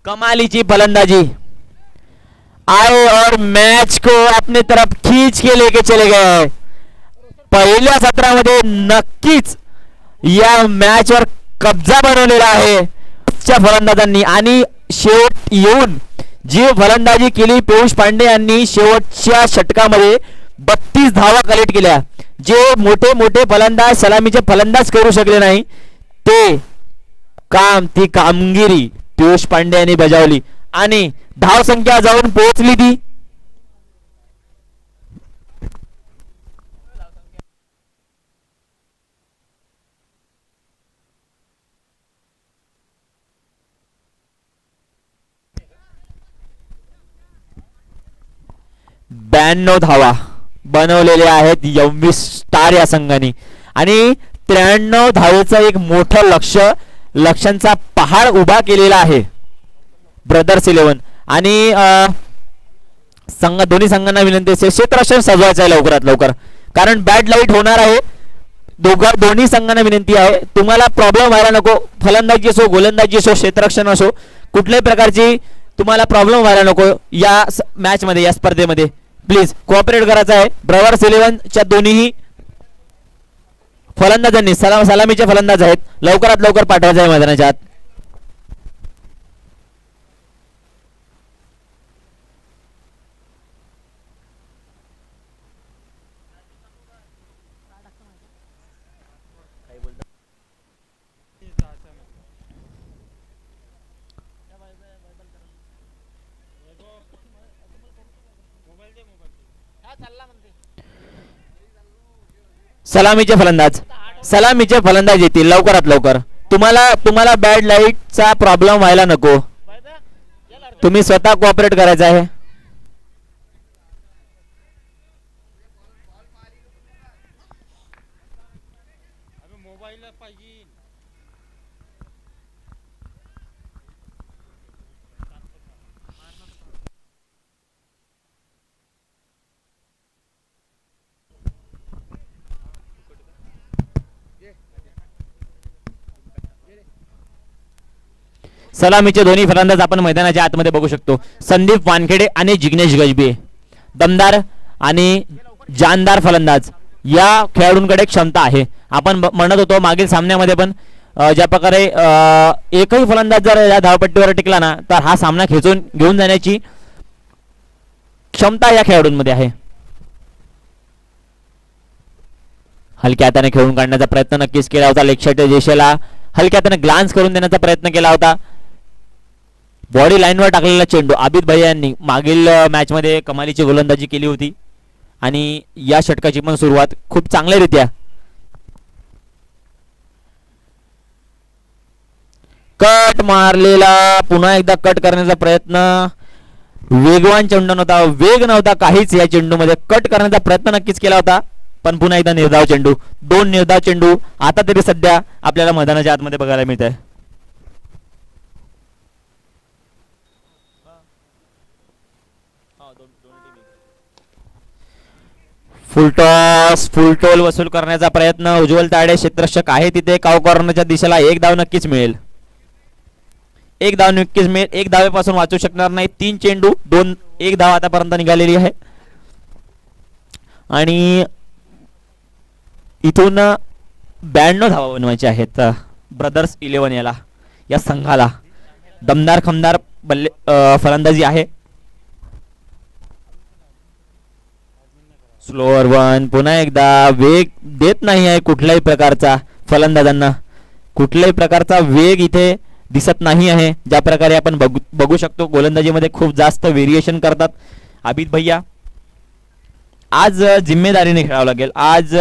कमालीची फलंदाजी. आए और मैच को अपनी तरफ खींच के लेके चले गए. पहिल्या सत्रामध्ये नक्कीच या मॅचवर कब्जा बनवलेला आहे फलंदाजांनी. आणि शेवट येऊन जी फलंदाजी केली पियुष पांडे यांनी शेवटच्या षटकामध्ये 32 धावा कलेक्ट केल्या. जे मोठे मोठे फलंदाज सलामीचे फलंदाज करू शकले नाही ते काम ती कामगिरी पियुष पांडे यांनी बजावली आणि धाव संख्या जाऊन पोहोचली ती 92 धावा बनवलेल्या आहेत यवमी स्टार या संघाने. आणि 93 धावेचं एक मोठं लक्षांचा पहाड उभा केलेला आहे ब्रदर्स 11. आणि दोन्ही संघांना विनंती असेल क्षेत्ररक्षण सजवायचं आहे लवकरात लवकर कारण बॅड लाईट होणार आहे. दोन्ही संघांना विनंती आहे तुम्हाला प्रॉब्लेम व्हायला नको. फलंदाजी असो गोलंदाजी असो क्षेत्ररक्षण असो कुठल्याही प्रकारची तुम्हाला प्रॉब्लेम व्हायला नको या मॅच मध्ये या स्पर्धेमध्ये. प्लीज कोऑपरेट करायचं आहे. ब्रदर्स 11 च्या दोन्ही फलंदाजांनी सलामीचे फलंदाज आहेत लवकरात लवकर पाठवायचं आहे मैदानाच्या आत. सलामीचे फलंदाज येतील लवकरात लवकर. तुम्हाला बॅड लाईटचा प्रॉब्लेम व्हायला नको. तुम्ही स्वतः कोऑपरेट करायचं आहे. सलामीचे दोन्ही फलंदाज आपण मैदानाच्या आतमध्ये बघू शकतो. संदीप वानखेडे आणि जिग्नेश गजबे दमदार आणि जानदार फलंदाज. या खेळाडूंकडे क्षमता आहे. आपण म्हणत होतो मागील सामन्यामध्ये पण ज्या प्रकारे एकही फलंदाज जर या धावपट्टीवर टिकला ना तर हा सामना खेचून घेऊन जाण्याची क्षमता या खेळाडूंमध्ये आहे. हलक्या हाताने खेळून काढण्याचा प्रयत्न नक्कीच केला होता. लेगशॉट दिशेला हलक्या हाताने ग्लान्स करून देण्याचा प्रयत्न केला होता. बॉडी लाईनवर टाकलेला चेंडू आबिद भैया यांनी मागील मॅच मध्ये कमालीची गोलंदाजी केली होती आणि या षटकाची पण सुरुवात खूप चांगल्यारीत्या. कट मारलेला पुन्हा एकदा कट करण्याचा प्रयत्न. वेगवान चेंडू नव्हता वेग नव्हता काहीच या चेंडूमध्ये. कट करण्याचा प्रयत्न नक्कीच केला होता पण पुन्हा एकदा निर्धाव चेंडू. 2 निर्धाव चेंडू आता तरी सध्या आपल्याला मैदानाच्या आतमध्ये बघायला मिळत आहे. फुलटॉल वसूल करण्याचा प्रयत्न. उज्ज्वल ताडे क्षेत्ररक्षक आहे तिथे. काव कॉर्नरच्या दिशेला एक धाव नक्कीच मिळेल. एक धावेपासून वाचू शकणार नाही. 3 चेंडू 1 धाव आतापर्यंत निघालेली आहे आणि इथून 92 धावा बनवायचे आहेत ब्रदर्स 11 या संघाला. दमदार खमदार फलंदाजी आहे. स्लोअर वन पुन्हा एकदा वेग देत नाही आहे कुठल्याही प्रकारचा फलंदाजांना. कुठल्याही प्रकारचा वेग इथे दिसत नाही आहे. ज्या प्रकारे आपण बघू शकतो गोलंदाजीमध्ये खूप जास्त व्हेरिएशन करतात अभित भैया. आज जिम्मेदारीने खेळावं लागेल, आज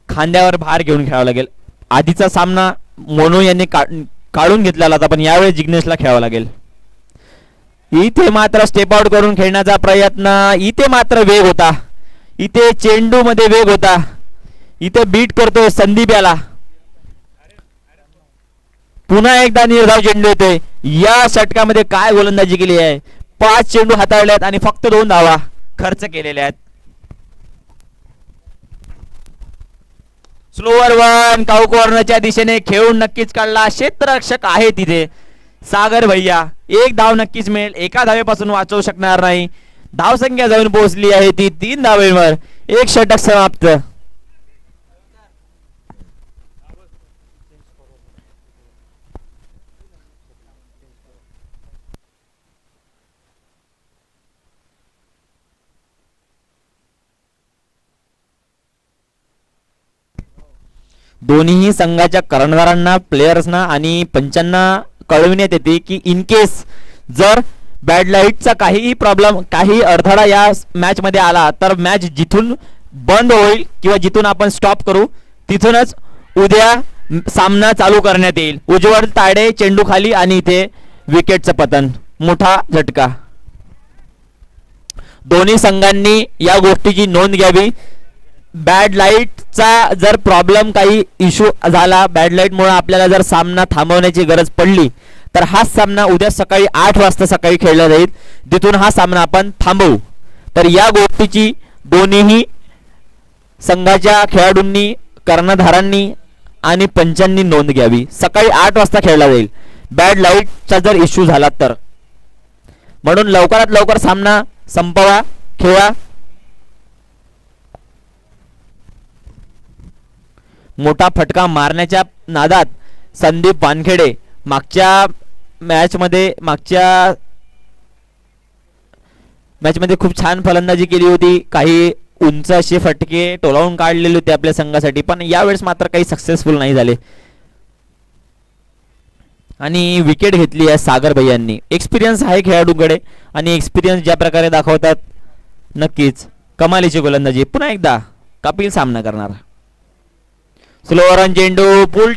खांद्यावर भार घेऊन खेळावं लागेल. आधीचा सामना मोनू यांनी काढून घेतलेला होता, पण यावेळी जिग्नेशला खेळावं लागेल. इथे मात्र स्टेप आउट करून खेळण्याचा प्रयत्न, इथे मात्र वेग होता, इथे चेंडू मध्ये वेग होता, इथे बीट करतोय संदीप याला. पुन्हा एकदा निर्धाव चेंडू येतोय. या षटकामध्ये काय गोलंदाजी केली आहे, 5 चेंडू हाताळले आहेत आणि फक्त 2 धावा खर्च केलेल्या आहेत. स्लोअर वन काऊ कॉर्नरच्या दिशेने खेळून नक्कीच काढला. क्षेत्ररक्षक आहे तिथे सागर भैया. 1 धाव नक्कीच मिळेल, एका धावेपासून वाचवू शकणार नाही. धावसंख्या जाऊन पोहोचली आहे ती 3 धावेवर. 1 षटक समाप्त. दोन्ही संघाच्या कर्णधारांना, प्लेयर्सना आणि पंचांना कळविण्यात येते की इन केस जर बॅड लाईटचा काहीही प्रॉब्लेम, काही अडथळा या मॅच मध्ये आला तर मॅच जिथून बंद होईल किंवा जिथून आपण स्टॉप करू तिथूनच उद्या सामना चालू करण्यात येईल. उज्ज्वल ताडे चेंडू खाली आणि इथे विकेटचं पतन, मोठा झटका. दोन्ही संघांनी या गोष्टीची नोंद घ्यावी. बॅड लाईटचा जर प्रॉब्लेम, काही इश्यू झाला, बॅड लाईटमुळे आपल्याला जर सामना थांबवण्याची गरज पडली तर हा सामना उद्या सकाळी 8 वाजता सकाळी खेळला जाईल. तिथून हा सामना आपण थांबवू. तर या गोष्टीची दोन्ही संघाच्या खेळाडूंनी, कर्णधारांनी आणि पंचांनी नोंद घ्यावी. सकाळी 8 वाजता खेळला जाईल बॅड लाईटचा जर इश्यू झाला तर. म्हणून लवकरात लवकर सामना संपवा, खेळा. मोठा फटका मारण्याच्या नादात संदीप वानखेडे मागच्या मॅचमध्ये खूप छान फलंदाजी केली होती. काही उंच असे फटके टोलावून काढलेले होते आपल्या संघासाठी, पण यावेळेस मात्र काही सक्सेसफुल नाही झाले आणि विकेट घेतली आहे सागर भैयांनी. एक्सपिरियन्स आहे खेळाडूकडे आणि एक्सपिरियन्स ज्या प्रकारे दाखवतात नक्कीच कमालीची गोलंदाजी. पुन्हा एकदा कपिल सामना करणार. स्लोअर ऑन चेंडू, फुल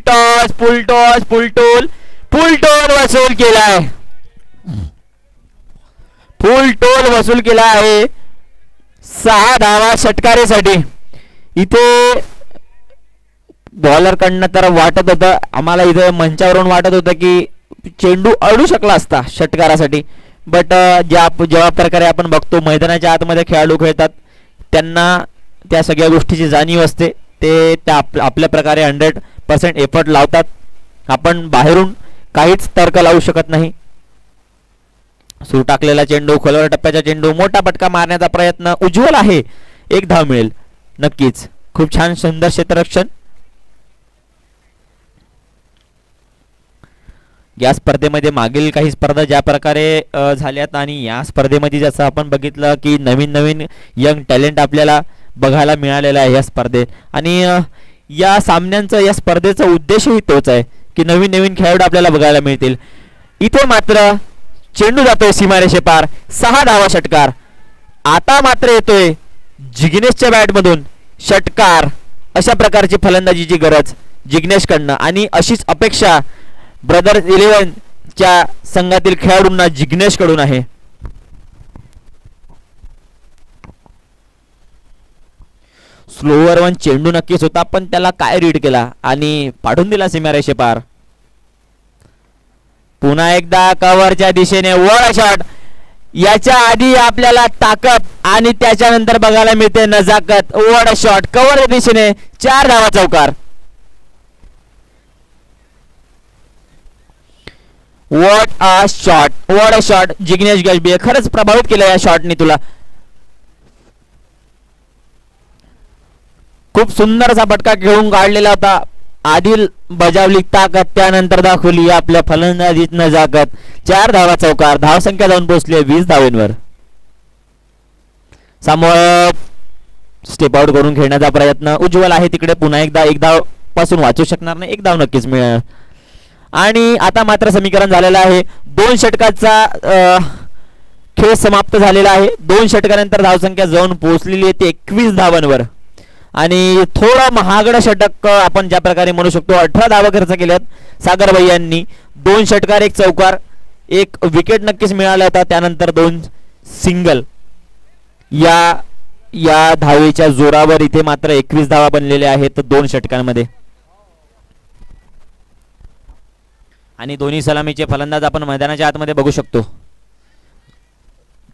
टोल वसूल केलाय. फुल टोल वसूल केला आहे. 6 धावा षटकारीसाठी. इथे बॉलर कडनं तर वाटत होतं आम्हाला, इथे मंचावरून वाटत होतं की चेंडू अडू शकला असता षटकारासाठी, बट जेव्हा प्रकारे आपण बघतो मैदानाच्या आतमध्ये खेळाडू खेळतात त्यांना त्या सगळ्या गोष्टीची जाणीव असते. ते आपल्या प्रकारे 100% एफर्ट लावतात. आपण बाहेरून काहीच तर्क लावू शकत नाही. सुरू टाकलेला चेंडू, खोलवर टप्प्याचा चेंडू, मोठा फटका मारण्याचा प्रयत्न. उज्ज्वल आहे, 1 धाव मिळेल नक्कीच. खूप छान सुंदर क्षेत्ररक्षण. या स्पर्धेमध्ये मागील काही स्पर्धा ज्या प्रकारे झाल्यात आणि या स्पर्धेमध्ये जसं आपण बघितलं की नवीन यंग टॅलेंट आपल्याला बघायला मिळालेला आहे या स्पर्धेत. आणि या सामन्यांचा, या स्पर्धेचा उद्देशही तोच आहे की नवीन खेळाडू आपल्याला बघायला मिळतील. इथे मात्र चेंडू जातोय सीमारेषेपार. 6 धावा षटकार. आता मात्र येतोय जिग्नेशच्या बॅटमधून षटकार. अशा प्रकारची फलंदाजीची गरज जिग्नेशकडनं आणि अशीच अपेक्षा ब्रदर्स 11 च्या संघातील खेळाडूंना जिग्नेशकडून आहे. स्लोअर वन चेंडू नक्कीच होता, पण त्याला काय रीड केला आणि पाठवून दिला सीमारेषे पार. पुन्हा एकदा कव्हरच्या दिशेने वर शॉट. याच्या आधी आपल्याला ताकद आणि त्याच्यानंतर बघायला मिळते नजाकत. वर शॉट कव्हरच्या दिशेने 4 धावा चौकार. What a shot Jignesh Gajbi. खरंच प्रभावित केलं या शॉटने तुला. खूप सुंदर असा फटका खेळून काढलेला होता. आदिल बजावली ताकद, त्यानंतर दाखवली आपल्या फलंदाजीत नजाकत. 4 धावा चौकार. धावसंख्या जाऊन पोहोचली 20 धावेंवर. समोर स्टेप आउट करून खेळण्याचा प्रयत्न. उज्ज्वल आहे तिकडे. पुन्हा एकदा 1 धाव पासून वाचू शकणार नाही. 1 धाव नक्कीच मिळेल. आणि आता मात्र समीकरण झालेलं आहे. 2 षटकाचा खेळ समाप्त झालेला आहे. 2 षटकानंतर धावसंख्या जाऊन पोहोचलेली आहे ते 21 धावांवर. आणि थोडं महागडं षटक आपण ज्या प्रकारे म्हणू शकतो. 18 धावा खर्च केल्यात सागर भैयांनी. 2 षटकार 1 चौकार 1 विकेट नक्कीच मिळाला होता. त्यानंतर 2 सिंगल. या धावेच्या जोरावर इथे मात्र 21 धावा बनलेल्या आहेत 2 षटकांमध्ये. आणि दोन्ही सलामीचे फलंदाज आपण मैदानाच्या आतमध्ये बघू शकतो.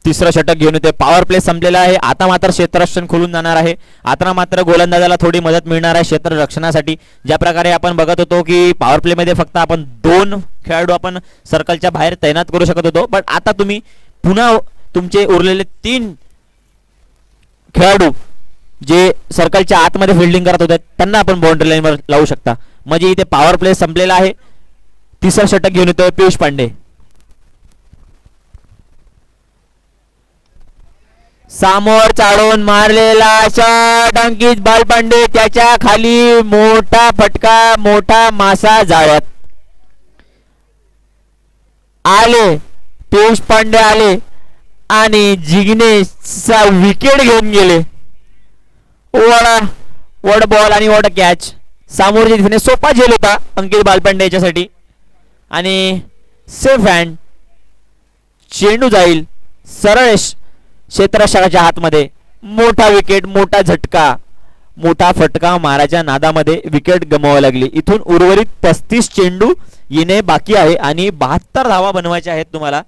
तिसरं षटक घेऊन येते. पॉवर प्ले संपलेला आहे. आता मात्र क्षेत्ररक्षण खोलून जाणार आहे. आता मात्र गोलंदाजाला थोडी मदत मिळणार आहे क्षेत्ररक्षणासाठी. ज्या प्रकारे आपण बघत होतो की पॉवर प्ले मध्ये फक्त आपण 2 खेळाडू आपण सर्कलच्या बाहेर तैनात करू शकत होतो. पण आता तुम्ही पुन्हा तुमचे उरलेले 3 खेळाडू जे सर्कलच्या आतमध्ये फिल्डिंग करत होते त्यांना आपण बाउंड्री लाईनवर लावू शकता. म्हणजे इथे पॉवर प्ले संपलेला आहे. तिसरं षटक घेऊन येतोय पियुष पांडे. समोर चाळून मारलेला शॉट अंकित बालपांडे. त्याच्या खाली मोठा फटका, मोठा मासा जाळ्यात. आले पियुष पांडे आले आणि जिग्नेशचा विकेट घेऊन गेले. वड बॉल आणि वड कॅच. समोरच्या दिशेने सोपा झेल होता अंकित बालपांडे याच्यासाठी. आणि सेफ हँड. चेंडू जाईल सरळ क्षेत्ररक्षकाच्या हातमध्ये. मोठा विकेट, मोठा झटका, मोठा फटका मारायच्या नादामध्ये विकेट गमवावी लागली. इथून उर्वरित 35 चेंडू येणे बाकी आहे आणि 72 धावा बनवायच्या आहेत तुम्हाला.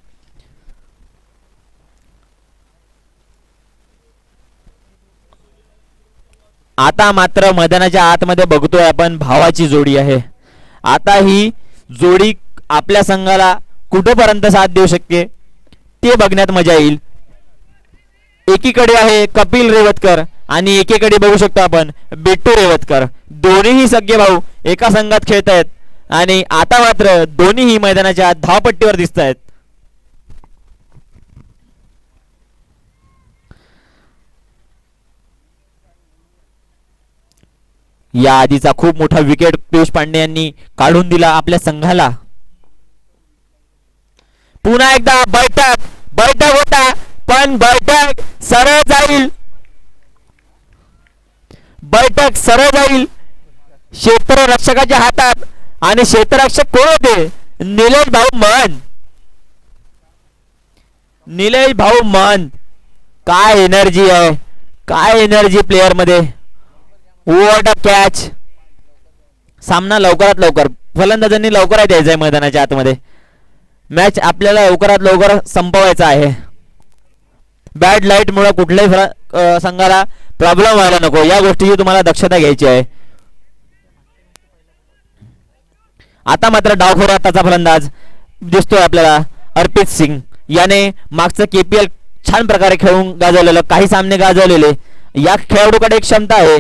आता मात्र मैदानाच्या आतमध्ये बघतोय आपण भावाची जोडी आहे. आता ही जोडी आपल्या संघाला कुठेपर्यंत साथ देऊ शकते ते बघण्यात मजा येईल. एकीकडे आहे कपिल रेवतकर आणि एकीकडे बघू शकतो आपण बिट्टू रेवतकर. दोन्हीही सगळे भाऊ एका संघात खेळत आहेत आणि आता मात्र दोन्हीही मैदानाच्या धावपट्टीवर दिसत आहेत. या आधीचा खूप मोठा विकेट पियुष पांडे यांनी काढून दिला आपल्या संघाला. पुन्हा एकदा बैठक होता पण बैठक सरळ जाईल. बैठक सरळ जाईल क्षेत्ररक्षकाच्या हातात. आणि क्षेत्ररक्षक कोण होते? निलेश भाऊ महंत. निलेश भाऊ महंत. काय एनर्जी आहे, काय एनर्जी प्लेयर मध्ये. What a catch. सामना लवकरात लवकर फलंदाजांनी लवकरात यायचा आहे मैदानाच्या आतमध्ये. मॅच आपल्याला लवकरात लवकर संपवायचा आहे. बॅड लाईट मुळे कुठल्याही संघाला प्रॉब्लेम व्हायला नको या गोष्टीची तुम्हाला दक्षता घ्यायची आहे. आता मात्र डावखोर हाताचा फलंदाज दिसतोय आपल्याला अर्पित सिंग. याने मागचं केपीएल छान प्रकारे खेळून गाजवलेलं, काही सामने गाजवलेले. या खेळाडूकडे एक क्षमता आहे.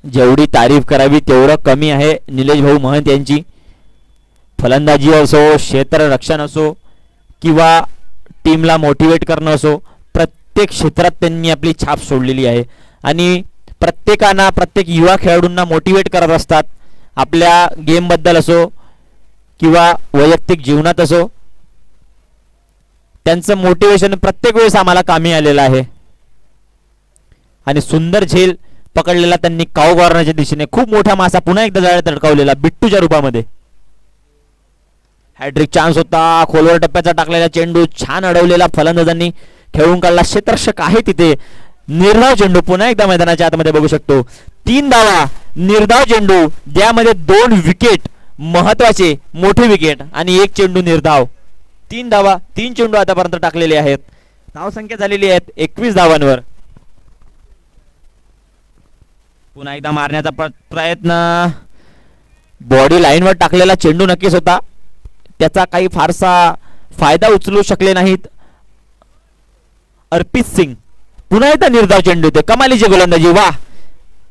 जेवढी तारीफ करावी तेवढं कमी आहे निलेश भाऊ महंत यांची. फलंदाजी असो, क्षेत्ररक्षण असो किंवा टीमला मोटिवेट करणं असो, प्रत्येक क्षेत्रात त्यांनी आपली छाप सोडलेली आहे. आणि प्रत्येकांना, प्रत्येक युवा खेळाडूंना मोटिवेट करत असतात. आपल्या गेमबद्दल असो किंवा वैयक्तिक जीवनात असो, त्यांचं मोटिवेशन प्रत्येक वेळेस आम्हाला कामी आलेलं आहे. आणि सुंदर झेल पकडलेला त्यांनी काऊ कॉर्नरच्या दिशेने. खूप मोठा मासा पुन्हा एकदा जाळ्यात अडकवलेला बिट्टूच्या रूपामध्ये. हॅट्रिक चान्स होता. खोलवर टप्प्याचा टाकलेला चेंडू छान अडवलेला फलंदाजांनी खेळून काढला. क्षेत्ररक्षक आहे तिथे. निर्धाव चेंडू पुन्हा एकदा मैदानाच्या आतमध्ये बघू शकतो. 3 धावा निर्धाव चेंडू, ज्यामध्ये 2 विकेट महत्वाचे मोठे विकेट आणि 1 चेंडू निर्धाव. 3 धावा 3 चेंडू आतापर्यंत टाकलेले आहेत. धावसंख्या झालेली आहेत 21 धावांवर. पुन्हा एकदा मारण्याचा प्रयत्न. बॉडी लाईनवर टाकलेला चेंडू नक्कीच होता. त्याचा काही फारसा फायदा उचलू शकले नाहीत अर्पित सिंग. पुन्हा एकदा निर्धाव चेंडू होते. कमालीची गोलंदाजी. वा,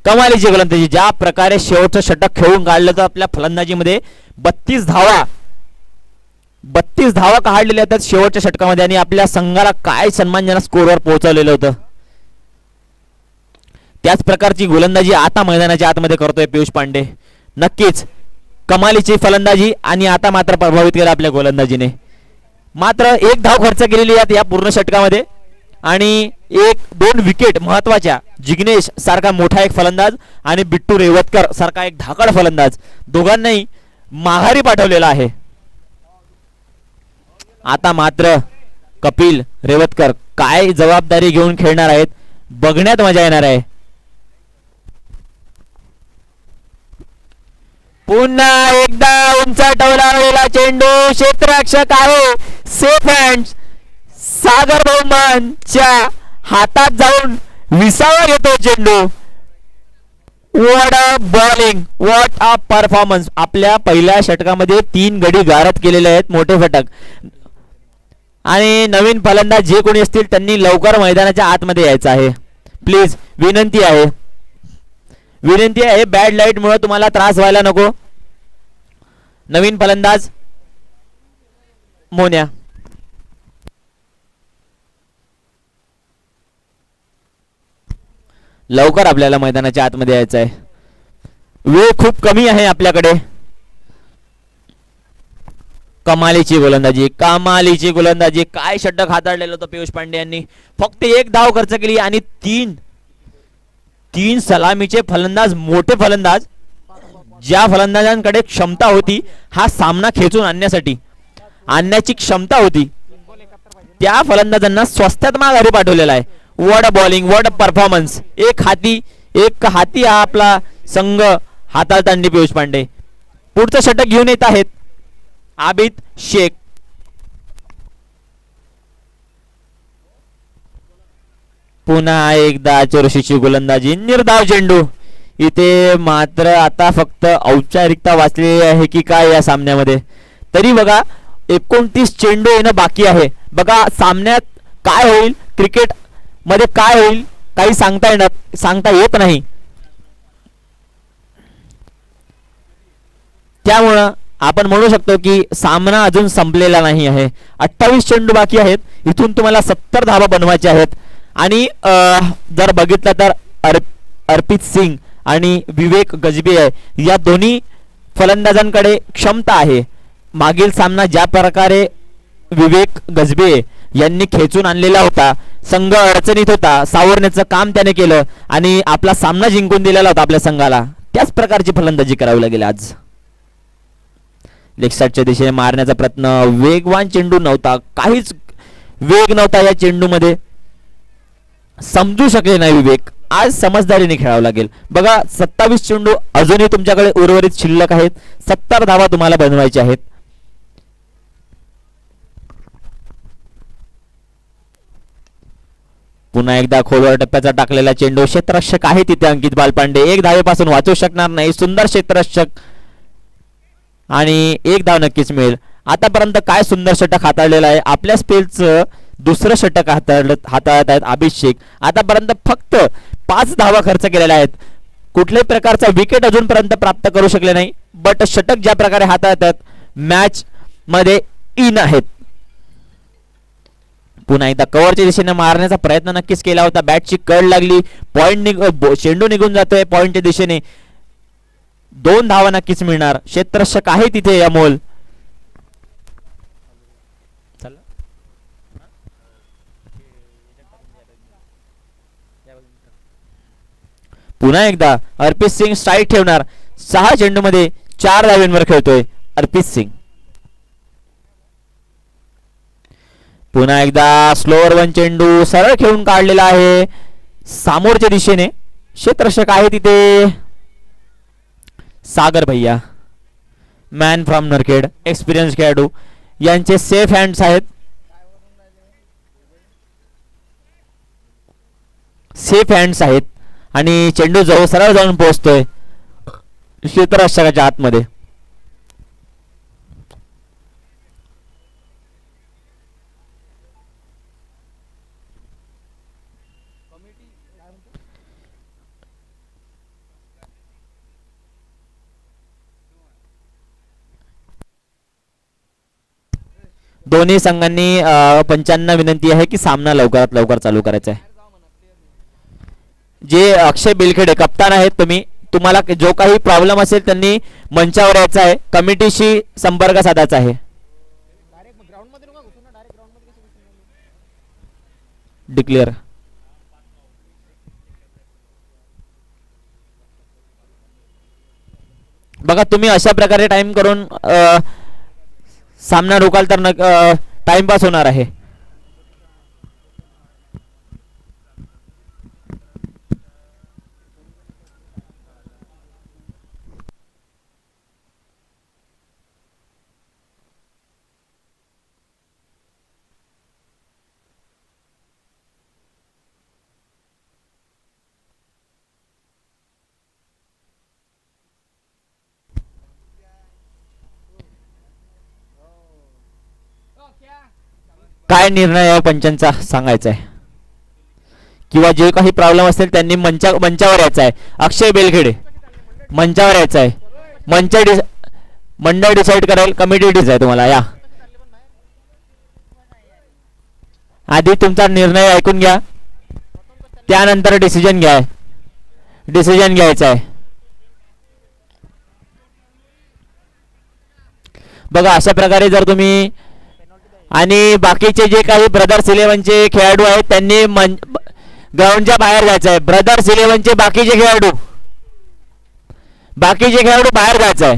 कमालीची गोलंदाजी. ज्या प्रकारे शेवटचं षटक खेळून काढलं तर आपल्या फलंदाजीमध्ये 32 धावा काढलेल्या आहेत शेवटच्या षटकामध्ये. आणि आपल्या संघाला काय सन्मानजनक स्कोरवर पोहोचवलेलं होतं. त्याच प्रकारची गोलंदाजी आता मैदानाच्या आतमध्ये करतोय पियुष पांडे. नक्कीच कमालीची फलंदाजी आणि आता मात्र प्रभावित केलं आपल्या गोलंदाजीने. मात्र एक धाव खर्च केलेली आहे या पूर्ण षटकामध्ये आणि एक दोन विकेट महत्वाच्या. जिग्नेश सारखा मोठा एक फलंदाज आणि बिट्टू रेवतकर सारखा एक धाकड फलंदाज दोघांनाही माघारी पाठवलेला आहे. आता मात्र कपिल रेवतकर काय जबाबदारी घेऊन खेळणार आहेत बघण्यात मजा येणार आहे. पुन्हा एकदा उंचावलेला चेंडू क्षेत्ररक्षक आहे सेफ हँड. सागर बहुमानच्या हातात जाऊन विसावा घेतो चेंडू. What a bowling, what a performance. आपल्या पहिल्या षटकामध्ये 3 गडी गारद केलेले आहेत मोठे फटक. आणि नवीन फलंदाज जे कोणी असतील त्यांनी लवकर मैदानाच्या आतमध्ये यायचं आहे. प्लीज विनंती आहे, विनंती आहे. बॅड लाईट मुळे तुम्हाला त्रास व्हायला नको. नवीन फलंदाज मोन्या. लवकर आपल्याला मैदानाच्या आतमध्ये यायचं आहे. वेळ खूप कमी आहे आपल्याकडे. कमालीची गोलंदाजी, कमालीची गोलंदाजी. काय षटक हाताळलेलं होतं पियुष पांडे यांनी. फक्त एक धाव खर्च केली आणि तीन सलामीचे फलंदाज, मोठे फलंदाज, ज्या फलंदाजांकडे क्षमता होती हा सामना खेचून आणण्याची क्षमता होती त्या फलंदाजांना स्वस्तात माघारी पाठवलेला आहे. What a bowling, what a performance. एक हाती हा आपला संघ हाताळताना पियुष पांडे. पुढचं षटक घेऊन येत आहेत आबिद शेख. पुन्हा एकदा चुरशीची गोलंदाजी, निर्धाव चेंडू. इथे मात्र आता फक्त औपचारिकता वाचलेली आहे की काय या सामन्यामध्ये. तरी बघा 29 चेंडू येणं बाकी आहे. बघा सामन्यात काय होईल, क्रिकेट मध्ये काय होईल काही सांगता येत नाही. त्यामुळं आपण म्हणू शकतो की सामना अजून संपलेला नाही आहे. 28 चेंडू बाकी आहेत. इथून तुम्हाला 70 धावा बनवायच्या आहेत. आणि जर बघितलं तर अर्पित सिंग आणि विवेक गजबे या दोन्ही फलंदाजांकडे क्षमता आहे. मागील सामना ज्या प्रकारे विवेक गजबे यांनी खेचून आणलेला होता, संघ अडचणीत होता, सावरण्याचं काम त्याने केलं आणि आपला सामना जिंकून दिलेला होता आपल्या संघाला. त्याच प्रकारची फलंदाजी करावी लागेल आज. लेग साइडच्या दिशेने मारण्याचा प्रयत्न, वेगवान चेंडू नव्हता, काहीच वेग नव्हता या चेंडूमध्ये. समजू शकले नाही विवेक. आज समजदारीने खेळावं लागेल. बघा 27 चेंडू अजूनही तुमच्याकडे उर्वरित शिल्लक आहेत. 70 धावा तुम्हाला बनवायच्या आहेत. पुन्हा एकदा खोलवर टप्प्याचा टाकलेला चेंडू. क्षेत्ररक्षक आहे तिथे अंकित बालपांडे. एक धावेपासून वाचू शकणार नाही. सुंदर क्षेत्ररक्षक आणि एक धाव नक्कीच मिळेल. आतापर्यंत काय सुंदर षटक हाताळलेलं आहे. आपल्या स्पेलचं दुसरं षटक हाताळत आहेत अभिषेक. आतापर्यंत फक्त 5 धावा खर्च केलेल्या आहेत. कुठल्याही प्रकारचा विकेट अजूनपर्यंत प्राप्त करू शकले नाही. बट षटक ज्या प्रकारे हाताळतात मॅच मध्ये इन आहेत. पुन्हा एकदा कव्हरच्या दिशेने मारण्याचा प्रयत्न नक्कीच केला होता. बॅटची कड लागली, चेंडू निघून जातोय पॉइंटच्या दिशेने. 2 धावा नक्कीच मिळणार. क्षेत्ररक्षक आहे तिथे अमोल. पुन्हा एकदा अर्पित सिंग स्ट्राईक ठेवणार. 6 चेंडू मध्ये 4 धावांवर खेळतोय अर्पित सिंग. पुन्हा एकदा स्लोअर वन चेंडू सरळ खेळून काढलेला आहे सामोरच्या दिशेने. क्षेत्ररक्षक आहे तिथे सागर भैया, मॅन फ्रॉम नरखेड, एक्सपिरियन्स खेळाडू. यांचे सेफ हँड्स आहेत. सेफ हँड्स आहेत आणि चेंडू जवळ सरळ जाऊन पोहोचतोय क्षेत्ररक्षकाच्या आतमध्ये. दोन्ही संघांनी पंचांना विनंती आहे की सामना लवकरात लवकर चालू करायचा आहे. जे अक्षय बेलखेडे कप्तान आहेत, तुम्हाला जो काही प्रॉब्लेम असेल त्यांनी मंचावर यायचं आहे, कमिटीशी संपर्क साधायचा आहे. डिक्लेअर. बघा तुम्ही अशा प्रकारे टाइम करून सामना रोखाल तर टाइमपास होणार आहे. काय निर्णय आहे पंचांचा सांगायचा आहे, किंवा जे काही प्रॉब्लेम असेल त्यांनी मंचावर यायचं आहे. अक्षय बेलखेडे मंचावर यायचं आहे. मंडळ डिसाईड करेल, कमिटी डिसाईड. तुम्हाला या आधी तुमचा निर्णय ऐकून घ्या, त्यानंतर डिसिजन घ्यायचा आहे. बघा अशा प्रकारे जर तुम्ही आणि बाकीचे जे काही ब्रदर्स इलेव्हनचे खेळाडू आहेत त्यांनी ग्राउंडच्या बाहेर जायचं आहे. ब्रदर्स इलेव्हनचे बाकीचे खेळाडू बाहेर जायचं आहे.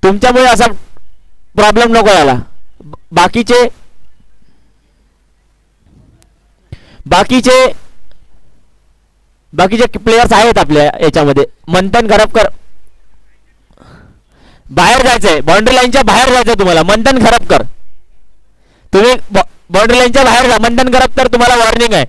तुमच्यामुळे असा प्रॉब्लेम नको याला. बाकीचे प्लेयर्स आहेत आपल्या याच्यामध्ये. मंथन खरपकर बाहेर जायचंय, बाउंड्री लाईनच्या बाहेर जायचंय तुम्हाला. मंथन खरपकर तुम्ही बाउंड्री लाईनच्या बाहेर जा. मंथन खरपकर तुम्हाला वॉर्निंग आहे.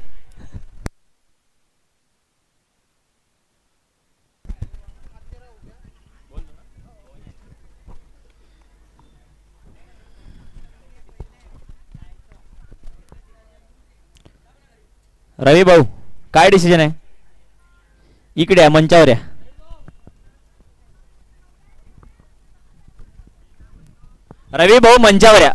रवी भाऊ काय डिसिजन आहे? इकडे या, मंचावर या. रवी भाऊ मंचावर या.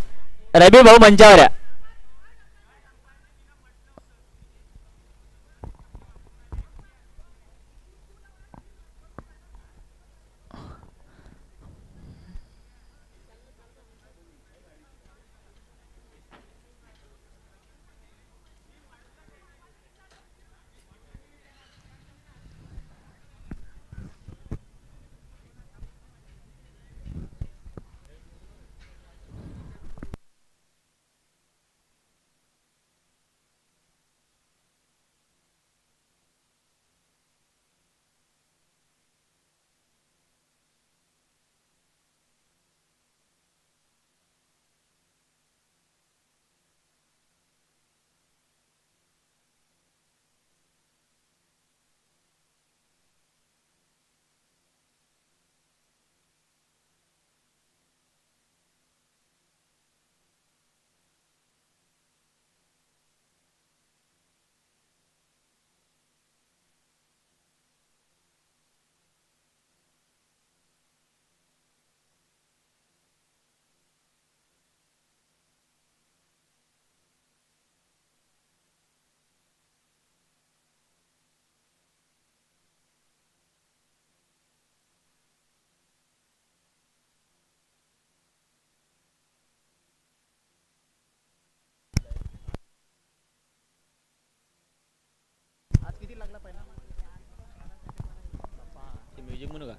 म्युझिक म्हणू का?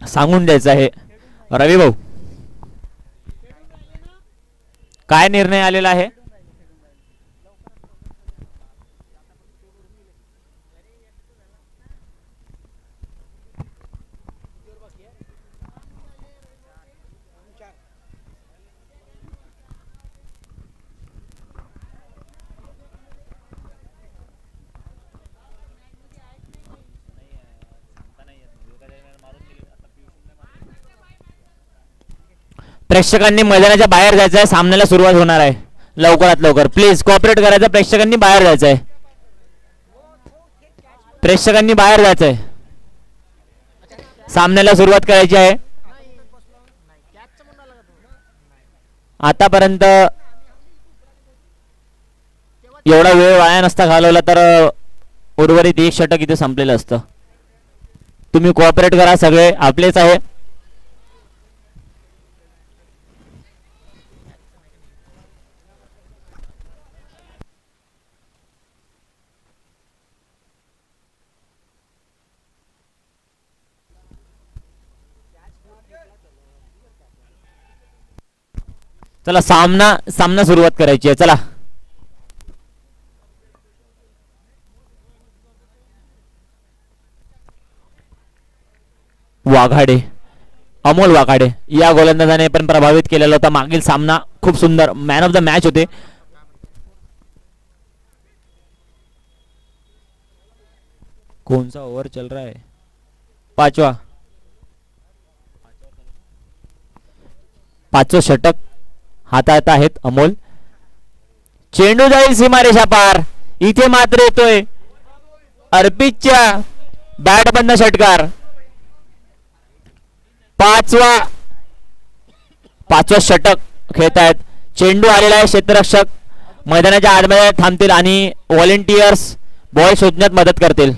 सांगून द्यायचं आहे. रवी भाऊ काय निर्णय आलेला आहे? प्रेक्षकांनी मैदानाच्या बाहेर जायचं आहे, सामन्याला सुरुवात होणार आहे. लवकरात लवकर प्लीज कॉपरेट करायचं, प्रेक्षकांनी बाहेर जायचं आहे, प्रेक्षकांनी बाहेर जायचं आहे, सामन्याला सुरुवात करायची आहे. आतापर्यंत एवढा वेळ वाया नसता घालवला तर उर्वरित एक षटक इथे संपलेलं असतं. तुम्ही कोऑपरेट करा, सगळे आपलेच आहे. चला सामना सुरुवात करायची आहे. चला वाघाडे, अमोल वाघाडे या गोलंदाजाने पण प्रभावित केलेला होता. मागील सामना खूप सुंदर मॅन ऑफ द मॅच होते. कौन सा ओव्हर चल रहा है? पाचवं षटक हातात आहेत अमोल. चेंडू जाईल सीमारेषा पार. इथे मात्र येतोय अर्पितच्या बॅट बंद षटकार. पाचवा षटक खेळत आहेत. चेंडू आलेला आहे. क्षेत्ररक्षक मैदानाच्या आडमध्ये थांबतील आणि व्हॉलेंटियर्स बॉल शोधण्यात मदत करतील.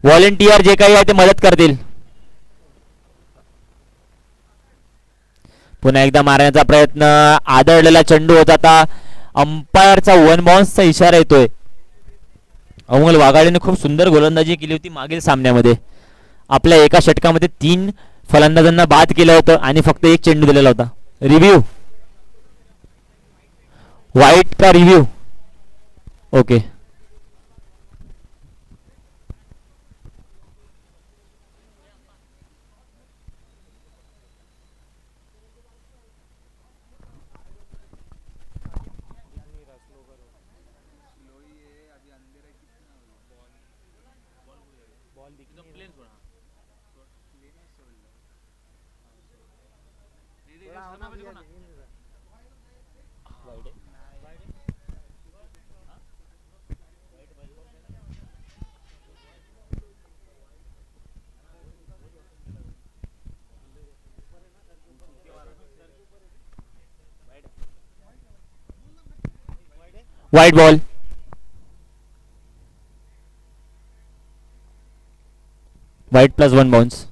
व्हॉलेंटियर जे काही आहे ते मदत करतील. पुन्हा एकदा मारण्याचा प्रयत्न. आदळलेला चेंडू होता. आता अंपायरचा वन बाउन्सचा इशारा येतोय. अमोल वाघाडीने खूप सुंदर गोलंदाजी केली होती मागील सामन्यामध्ये. आपल्या एका षटकामध्ये 3 फलंदाजांना बाद केलं होतं आणि फक्त एक चेंडू दिलेला होता. रिव्ह्यू वाईट का review? Okay. White ball. White plus 1 bounce.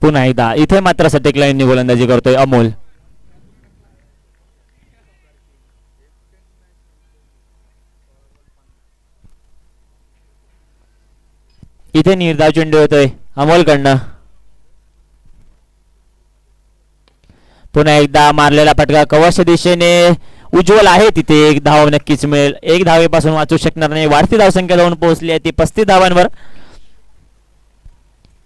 पुन्हा एकदा इथे मात्र सटेक लाईनने गोलंदाजी करतोय अमोल. इथे निर्धाव चेंडू येतोय अमोलकडनं. पुन्हा एकदा मारलेला फटका कवच दिशेने. उज्ज्वल आहे तिथे. एक धाव नक्कीच मिळेल. एक धावेपासून वाचू शकणार नाही. वाढती धावसंख्या जाऊन पोहोचली आहे ती 35 धावांवर.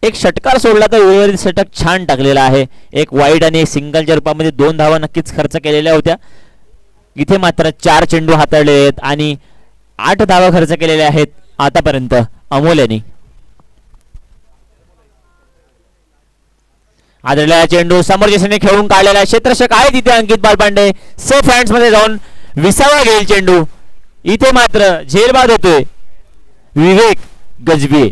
एक षटकार सोडला तर उर्वरित षटक छान टाकलेला आहे. एक वाईड आणि एक सिंगलच्या रूपामध्ये 2 धावा नक्कीच खर्च केलेल्या होत्या. इथे मात्र 4 चेंडू हाताळले आहेत आणि 8 धावा खर्च केलेल्या आहेत आतापर्यंत अमोल यांनी. आदळलेला चेंडू समोरच्या दिशेने खेळून काढलेला. क्षेत्ररक्षक आहे तिथे अंकित बालपांडे. सेफ हँड्स मध्ये जाऊन विसावा घेईल चेंडू. इथे मात्र झेलबाद होतोय विवेक गजबी.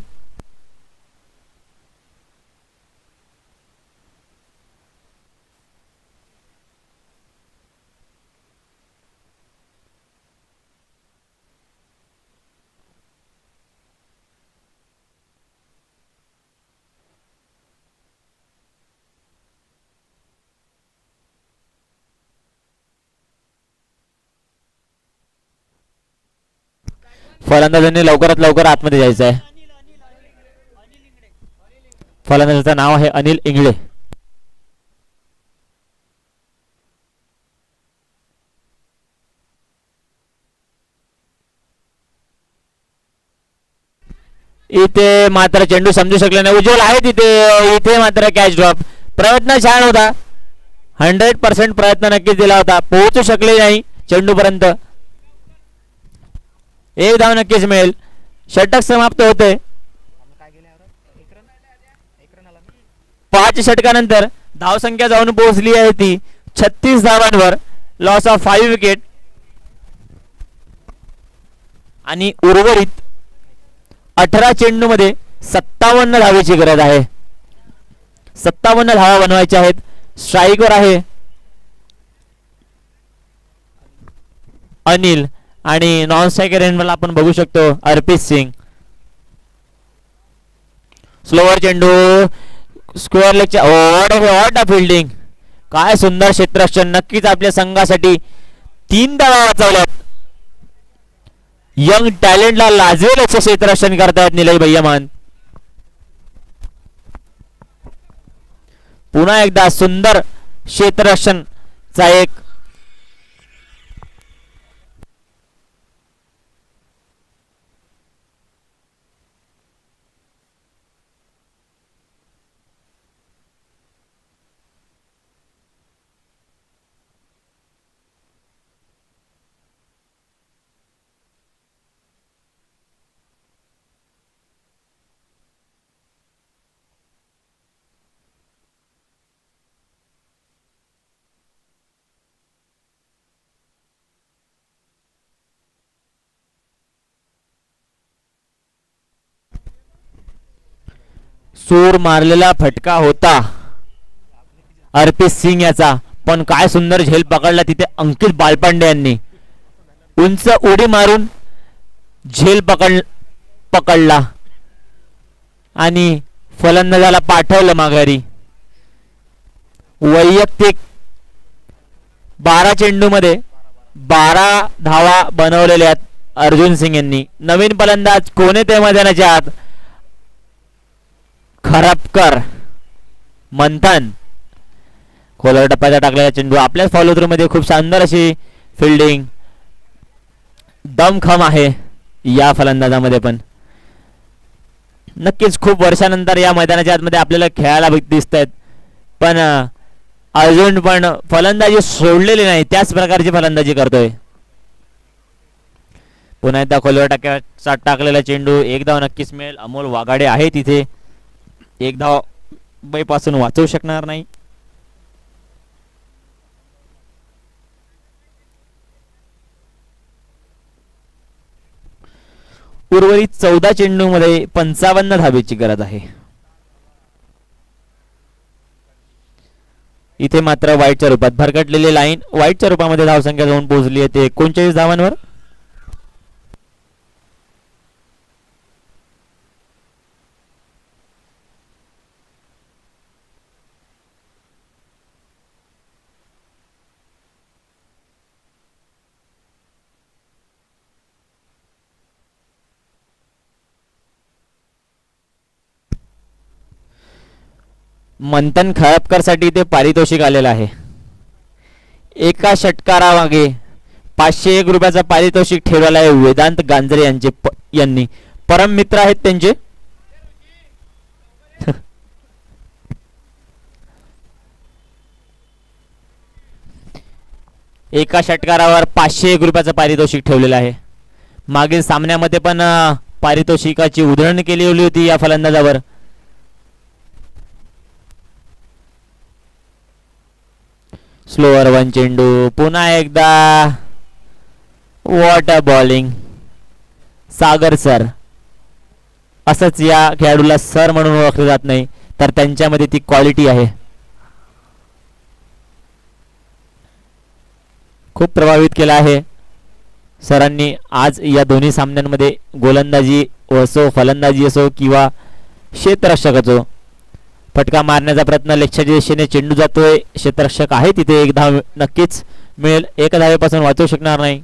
फलंदाजांनी लवकरात लवकर आतमध्ये जायचं आहे. फलंदाजाचं नाव आहे अनिल इंगळे. इथे मात्र चेंडू समजू शकले नाही. उज्ज्वल आहे तिथे. इथे मात्र कॅच ड्रॉप. प्रयत्न छान होता. 100% प्रयत्न नक्कीच दिला होता. पोहोचू शकले नाही चेंडू पर्यंत. एक धाव नक्कीच मिळेल. षटक समाप्त होते. 5 षटकानंतर धावसंख्या जाऊन पोहोचली आहे ती 36 धावांवर. लॉस ऑफ 5 विकेट आणि उर्वरित 18 चेंडू मध्ये 57 धावेची गरज आहे. 57 धावा बनवायच्या आहेत. स्ट्राईकवर आहे अनिल आणि नॉन स्ट्रायकर एंडला आपण बघू शकतो अर्पित सिंग. स्लोअर चेंडू स्क्वेअर लेगच्या व्हॉट अ फिल्डिंग. काय सुंदर क्षेत्ररक्षण. नक्कीच आपल्या संघासाठी 3 धावा वाचवल्यात. यंग टॅलेंटला लाजवेल असं क्षेत्ररक्षण करतायत निलय भैयमान. पुन्हा एकदा सुंदर क्षेत्ररक्षणचा एक सूर मारलेला फटका होता अर्पित सिंग याचा. पण काय सुंदर झेल पकडला तिथे अंकित बालपांडे यांनी. उंच उडी मारून झेल पकडला आणि फलंदाजाला पाठवलं माघारी. वैयक्तिक 12 चेंडू मध्ये 12 धावा बनवलेल्या आहेत अर्जुन सिंग यांनी. नवीन फलंदाज कोणे ते मैदानाच्या आत खराबकर मंथन. खोलवर टप्प्याचा टाकलेला चेंडू आपल्याच फॉलो थ्रू मध्ये खूप शानदार अशी फिल्डिंग. दमखम आहे या फलंदाजामध्ये. पण नक्कीच खूप वर्षानंतर या मैदानाच्या आतमध्ये आपल्याला खेळायला दिसत आहेत. पण अजून पण फलंदाजी सोडलेली नाही. त्याच प्रकारची फलंदाजी करतोय. पुन्हा एकदा खोलवर टाकलेला चेंडू. 1 धाव नक्कीच मिळेल. अमोल वाघाडे आहे तिथे. 1 धाव पासून वाचवू शकणार नाही. उर्वरित 14 चेंडू मध्ये 55 धावेची गरज आहे. इथे मात्र वाईटच्या रूपात भरकटलेली लाईन. वाईटच्या रूपामध्ये धावसंख्या जाऊन पोहोचली आहे ते 39 धावांवर. मंथन खळपकर साठी ते पारितोषिक आलेलं आहे. एका षटकारामागे 501 रुपयाचा पारितोषिक ठेवलेला आहे वेदांत गांजरे यांनी. परम मित्र आहेत त्यांचे. एका षटकारावर 501 रुपयाचं पारितोषिक ठेवलेलं आहे. मागील सामन्यामध्ये पण पारितोषिकाची उधळण केली होती या फलंदाजावर. स्लोअर 1 चेंडू. पुन्हा एकदा what a bowling. Sagar sir. असंच या खेळाडूला सर म्हणून ओळखलं जात नाही तर त्यांच्यामध्ये ती क्वालिटी आहे. खूप प्रभावित केला आहे सरांनी आज या दोन्ही सामन्यांमध्ये. गोलंदाजी असो फलंदाजी असो किंवा क्षेत्ररक्षक असो. फटका मारण्याचा प्रयत्न लक्ष्याच्या दिशेने चेंडू जातोय. क्षेत्ररक्षक आहे तिथे. 1 धाव नक्कीच मिळेल. 1 धावेपासून वाचवू शकणार नाही.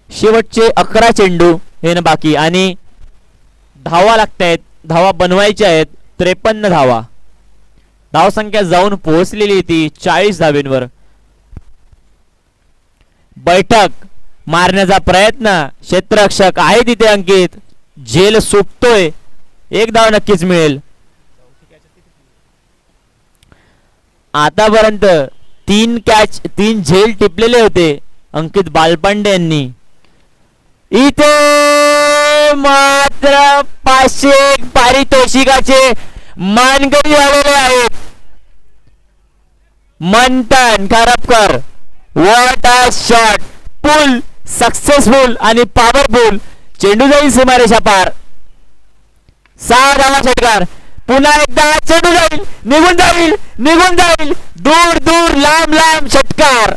शेवटचे 11 चेंडू हे बाकी आणि धावा लागतायत. धावा बनवायच्या आहेत 53 धावा. धावसंख्या जाऊन पोहोचलेली ती 40 धावेंवर. बैठक मारण्याचा प्रयत्न. क्षेत्ररक्षक आहे तिथे अंकित. झेल सुटतोय. 1 धाव नक्कीच मिळेल. आतापर्यंत 3 झेल टिपलेले होते अंकित बालपांडे यांनी. इथे मात्र 500 पारितोषिकाचे मानकरी झालेले आहेत. Manthan Kharapkar, what a shot, pull successful आणि पॉवरफुल. चेंडू जाईल सीमारेषा पार. 6 धावा षटकार. पुन्हा एकदा चेंडू जाईल, निघून जाईल, निघून जाईल, दूर दूर लांब लांब षटकार.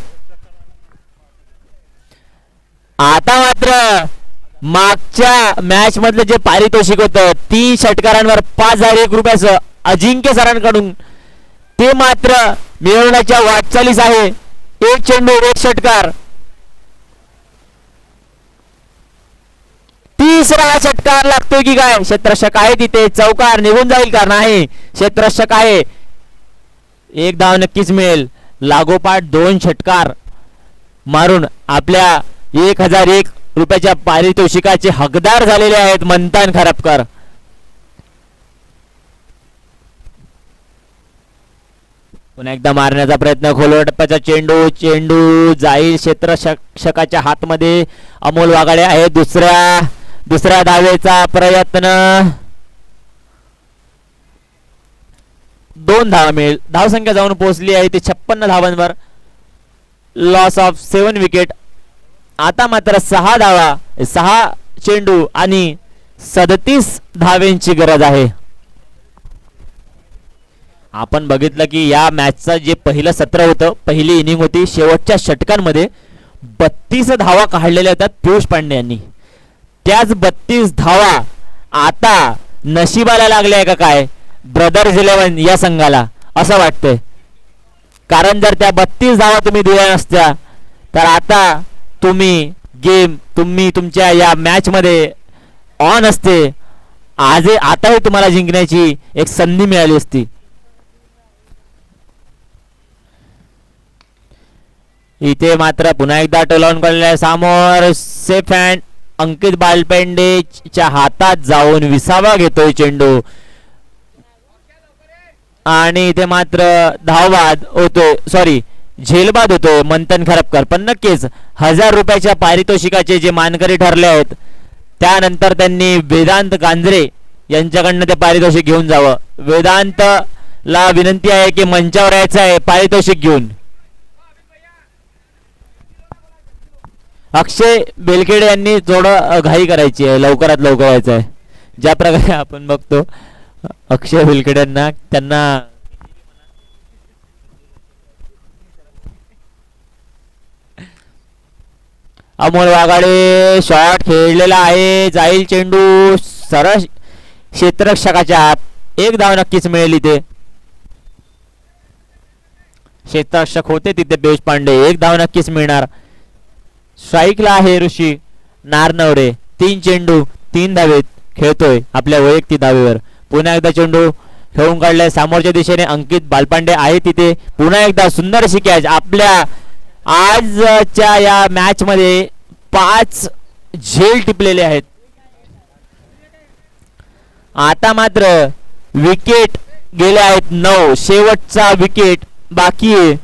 आता मात्र मागच्या मॅच मधलं जे पारितोषिक होतं 3 षटकारांवर 5,001 रुपयाचं अजिंक्य सरांकडून, ते मात्र मिळवण्याच्या वाटचालीस आहे. एक चेंडू एक षटकार. तिसरा षटकार लागतोय की काय? क्षेत्ररक्षक आहे तिथे, चौकार निघून जाईल का? नाही, क्षेत्ररक्षक आहे. एक धाव नक्कीच मिळेल. लागोपाठ 2 षटकार मारून आपल्या 1,001 रुपयाच्या पारितोषिकाचे हकदार झालेले आहेत मंथन खरपकर. पुन्हा एकदा मारण्याचा प्रयत्न, खोलवर टप्प्याचा चेंडू, चेंडू जाईल क्षेत्ररक्षकाच्या हातमध्ये. अमोल वाघाडे आहे. दुसऱ्या धावेचा प्रयत्न. 2 धावा मिळेल. धावसंख्या जाऊन पोहोचली आहे ती 56 धावांवर. Loss of 7 wicket. आता मात्र 6 धावा, 6 चेंडू आणि 37 धावेंची गरज आहे. आपण बघितलं की या मॅचचं जे पहिलं सत्र होतं, पहिली इनिंग होती, शेवटच्या षटकांमध्ये 32 धावा काढलेल्या होत्या पियुष पांडे यांनी. त्याच 32 धावा आता नशिबाला लागल्या का काय ब्रदर्स 11 या संघाला, असं वाटतंय. कारण जर त्या 32 धावा तुम्ही दिल्या नसत्या तर आता तुम्ही तुमच्या या मॅच मध्ये ऑन असते. आताही तुम्हाला जिंकण्याची एक संधी मिळाली असती. इथे मात्र पुन्हा एकदा टोलावून काढलेला समोर सेफ हँड. अंकित बालपेंडेच्या हातात जाऊन विसावा घेतोय चेंडू आणि इथे मात्र धावबाद होतोय, सॉरी झेलबाद होतोय मंथन खरपकर. पण नक्कीच 1,000 रुपयाच्या पारितोषिकाचे जे मानकरी ठरले आहेत त्यानंतर त्यांनी वेदांत गांजरे यांच्याकडनं ते पारितोषिक घेऊन जावं. वेदांत ला विनंती आहे की मंचावर यायचं आहे पारितोषिक घेऊन. अक्षय बेलखेडे यांनी थोडं घाई करायची आहे, लवकरात लवकर व्हायचं आहे. ज्या प्रकारे आपण बघतो अक्षय बेलखेडे यांना, त्यांना अमोल वाघाडे शॉट खेळलेला आहे, जाईल चेंडू सरळ क्षेत्ररक्षकाच्या आत. एक धाव नक्कीच मिळेल इथे. क्षेत्ररक्षक होते तिथे पियुष पांडे, एक धाव नक्कीच मिळणार. स्ट्राईकला आहे ऋषी नारनवरे. 3 चेंडू 3 धावेत खेळतोय आपल्या वैयक्तिक धावेवर. पुन्हा एकदा चेंडू खेळून काढलाय समोरच्या दिशेने. अंकित बालपांडे आहे तिथे. पुन्हा एकदा सुंदर अशी कॅच. आपल्या आजच्या या मॅच मध्ये 5 झेल टिपलेले आहेत. आता मात्र विकेट गेले आहेत 9. शेवटचा विकेट बाकी आहे.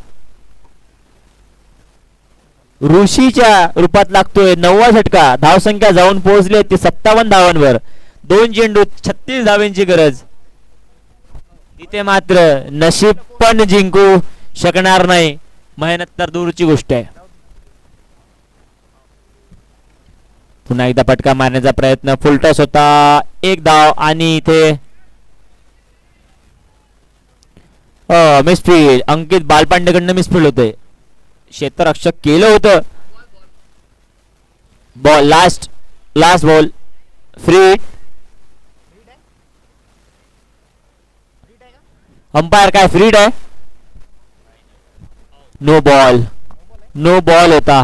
ऋषीच्या रूपात लागतोय 9वा षटका. धावसंख्या जाऊन पोहोचली ती 57 धावांवर. 2 चेंडू 36 धावांची गरज. इथे मात्र नशीब पण जिंकू शकणार नाही, मेहनत तर दूरची गोष्ट आहे. पुन्हा एकदा पटका मारण्याचा प्रयत्न. फुलटॉस होता, 1 धाव आणि इथे मिसफील्ड. अंकित बालपांडेकडनं मिसफील्ड होते. क्षेत्ररक्षक केलं होतं. Ball last ball free. Umpire काय फ्रीड आहे? नो बॉल होता.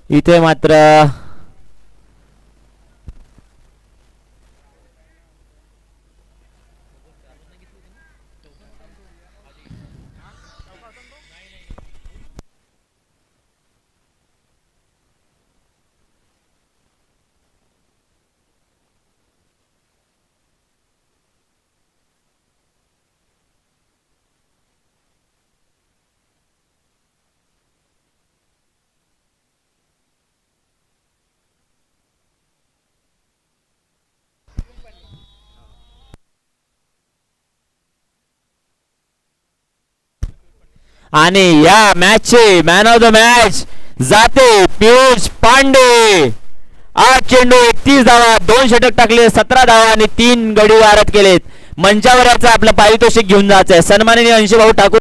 इथे मात्र आणि या मॅचचे मॅन ऑफ द मॅच जाते पियुष पांडे. 8 चेंडू 31 धावा, 2 षटक टाकले, 17 धावा आणि 3 गडी वारत केलेत. मंचावर याचं आपलं पारितोषिक घेऊन जायचंय. सन्माननीय अंशुभाऊ ठाकूर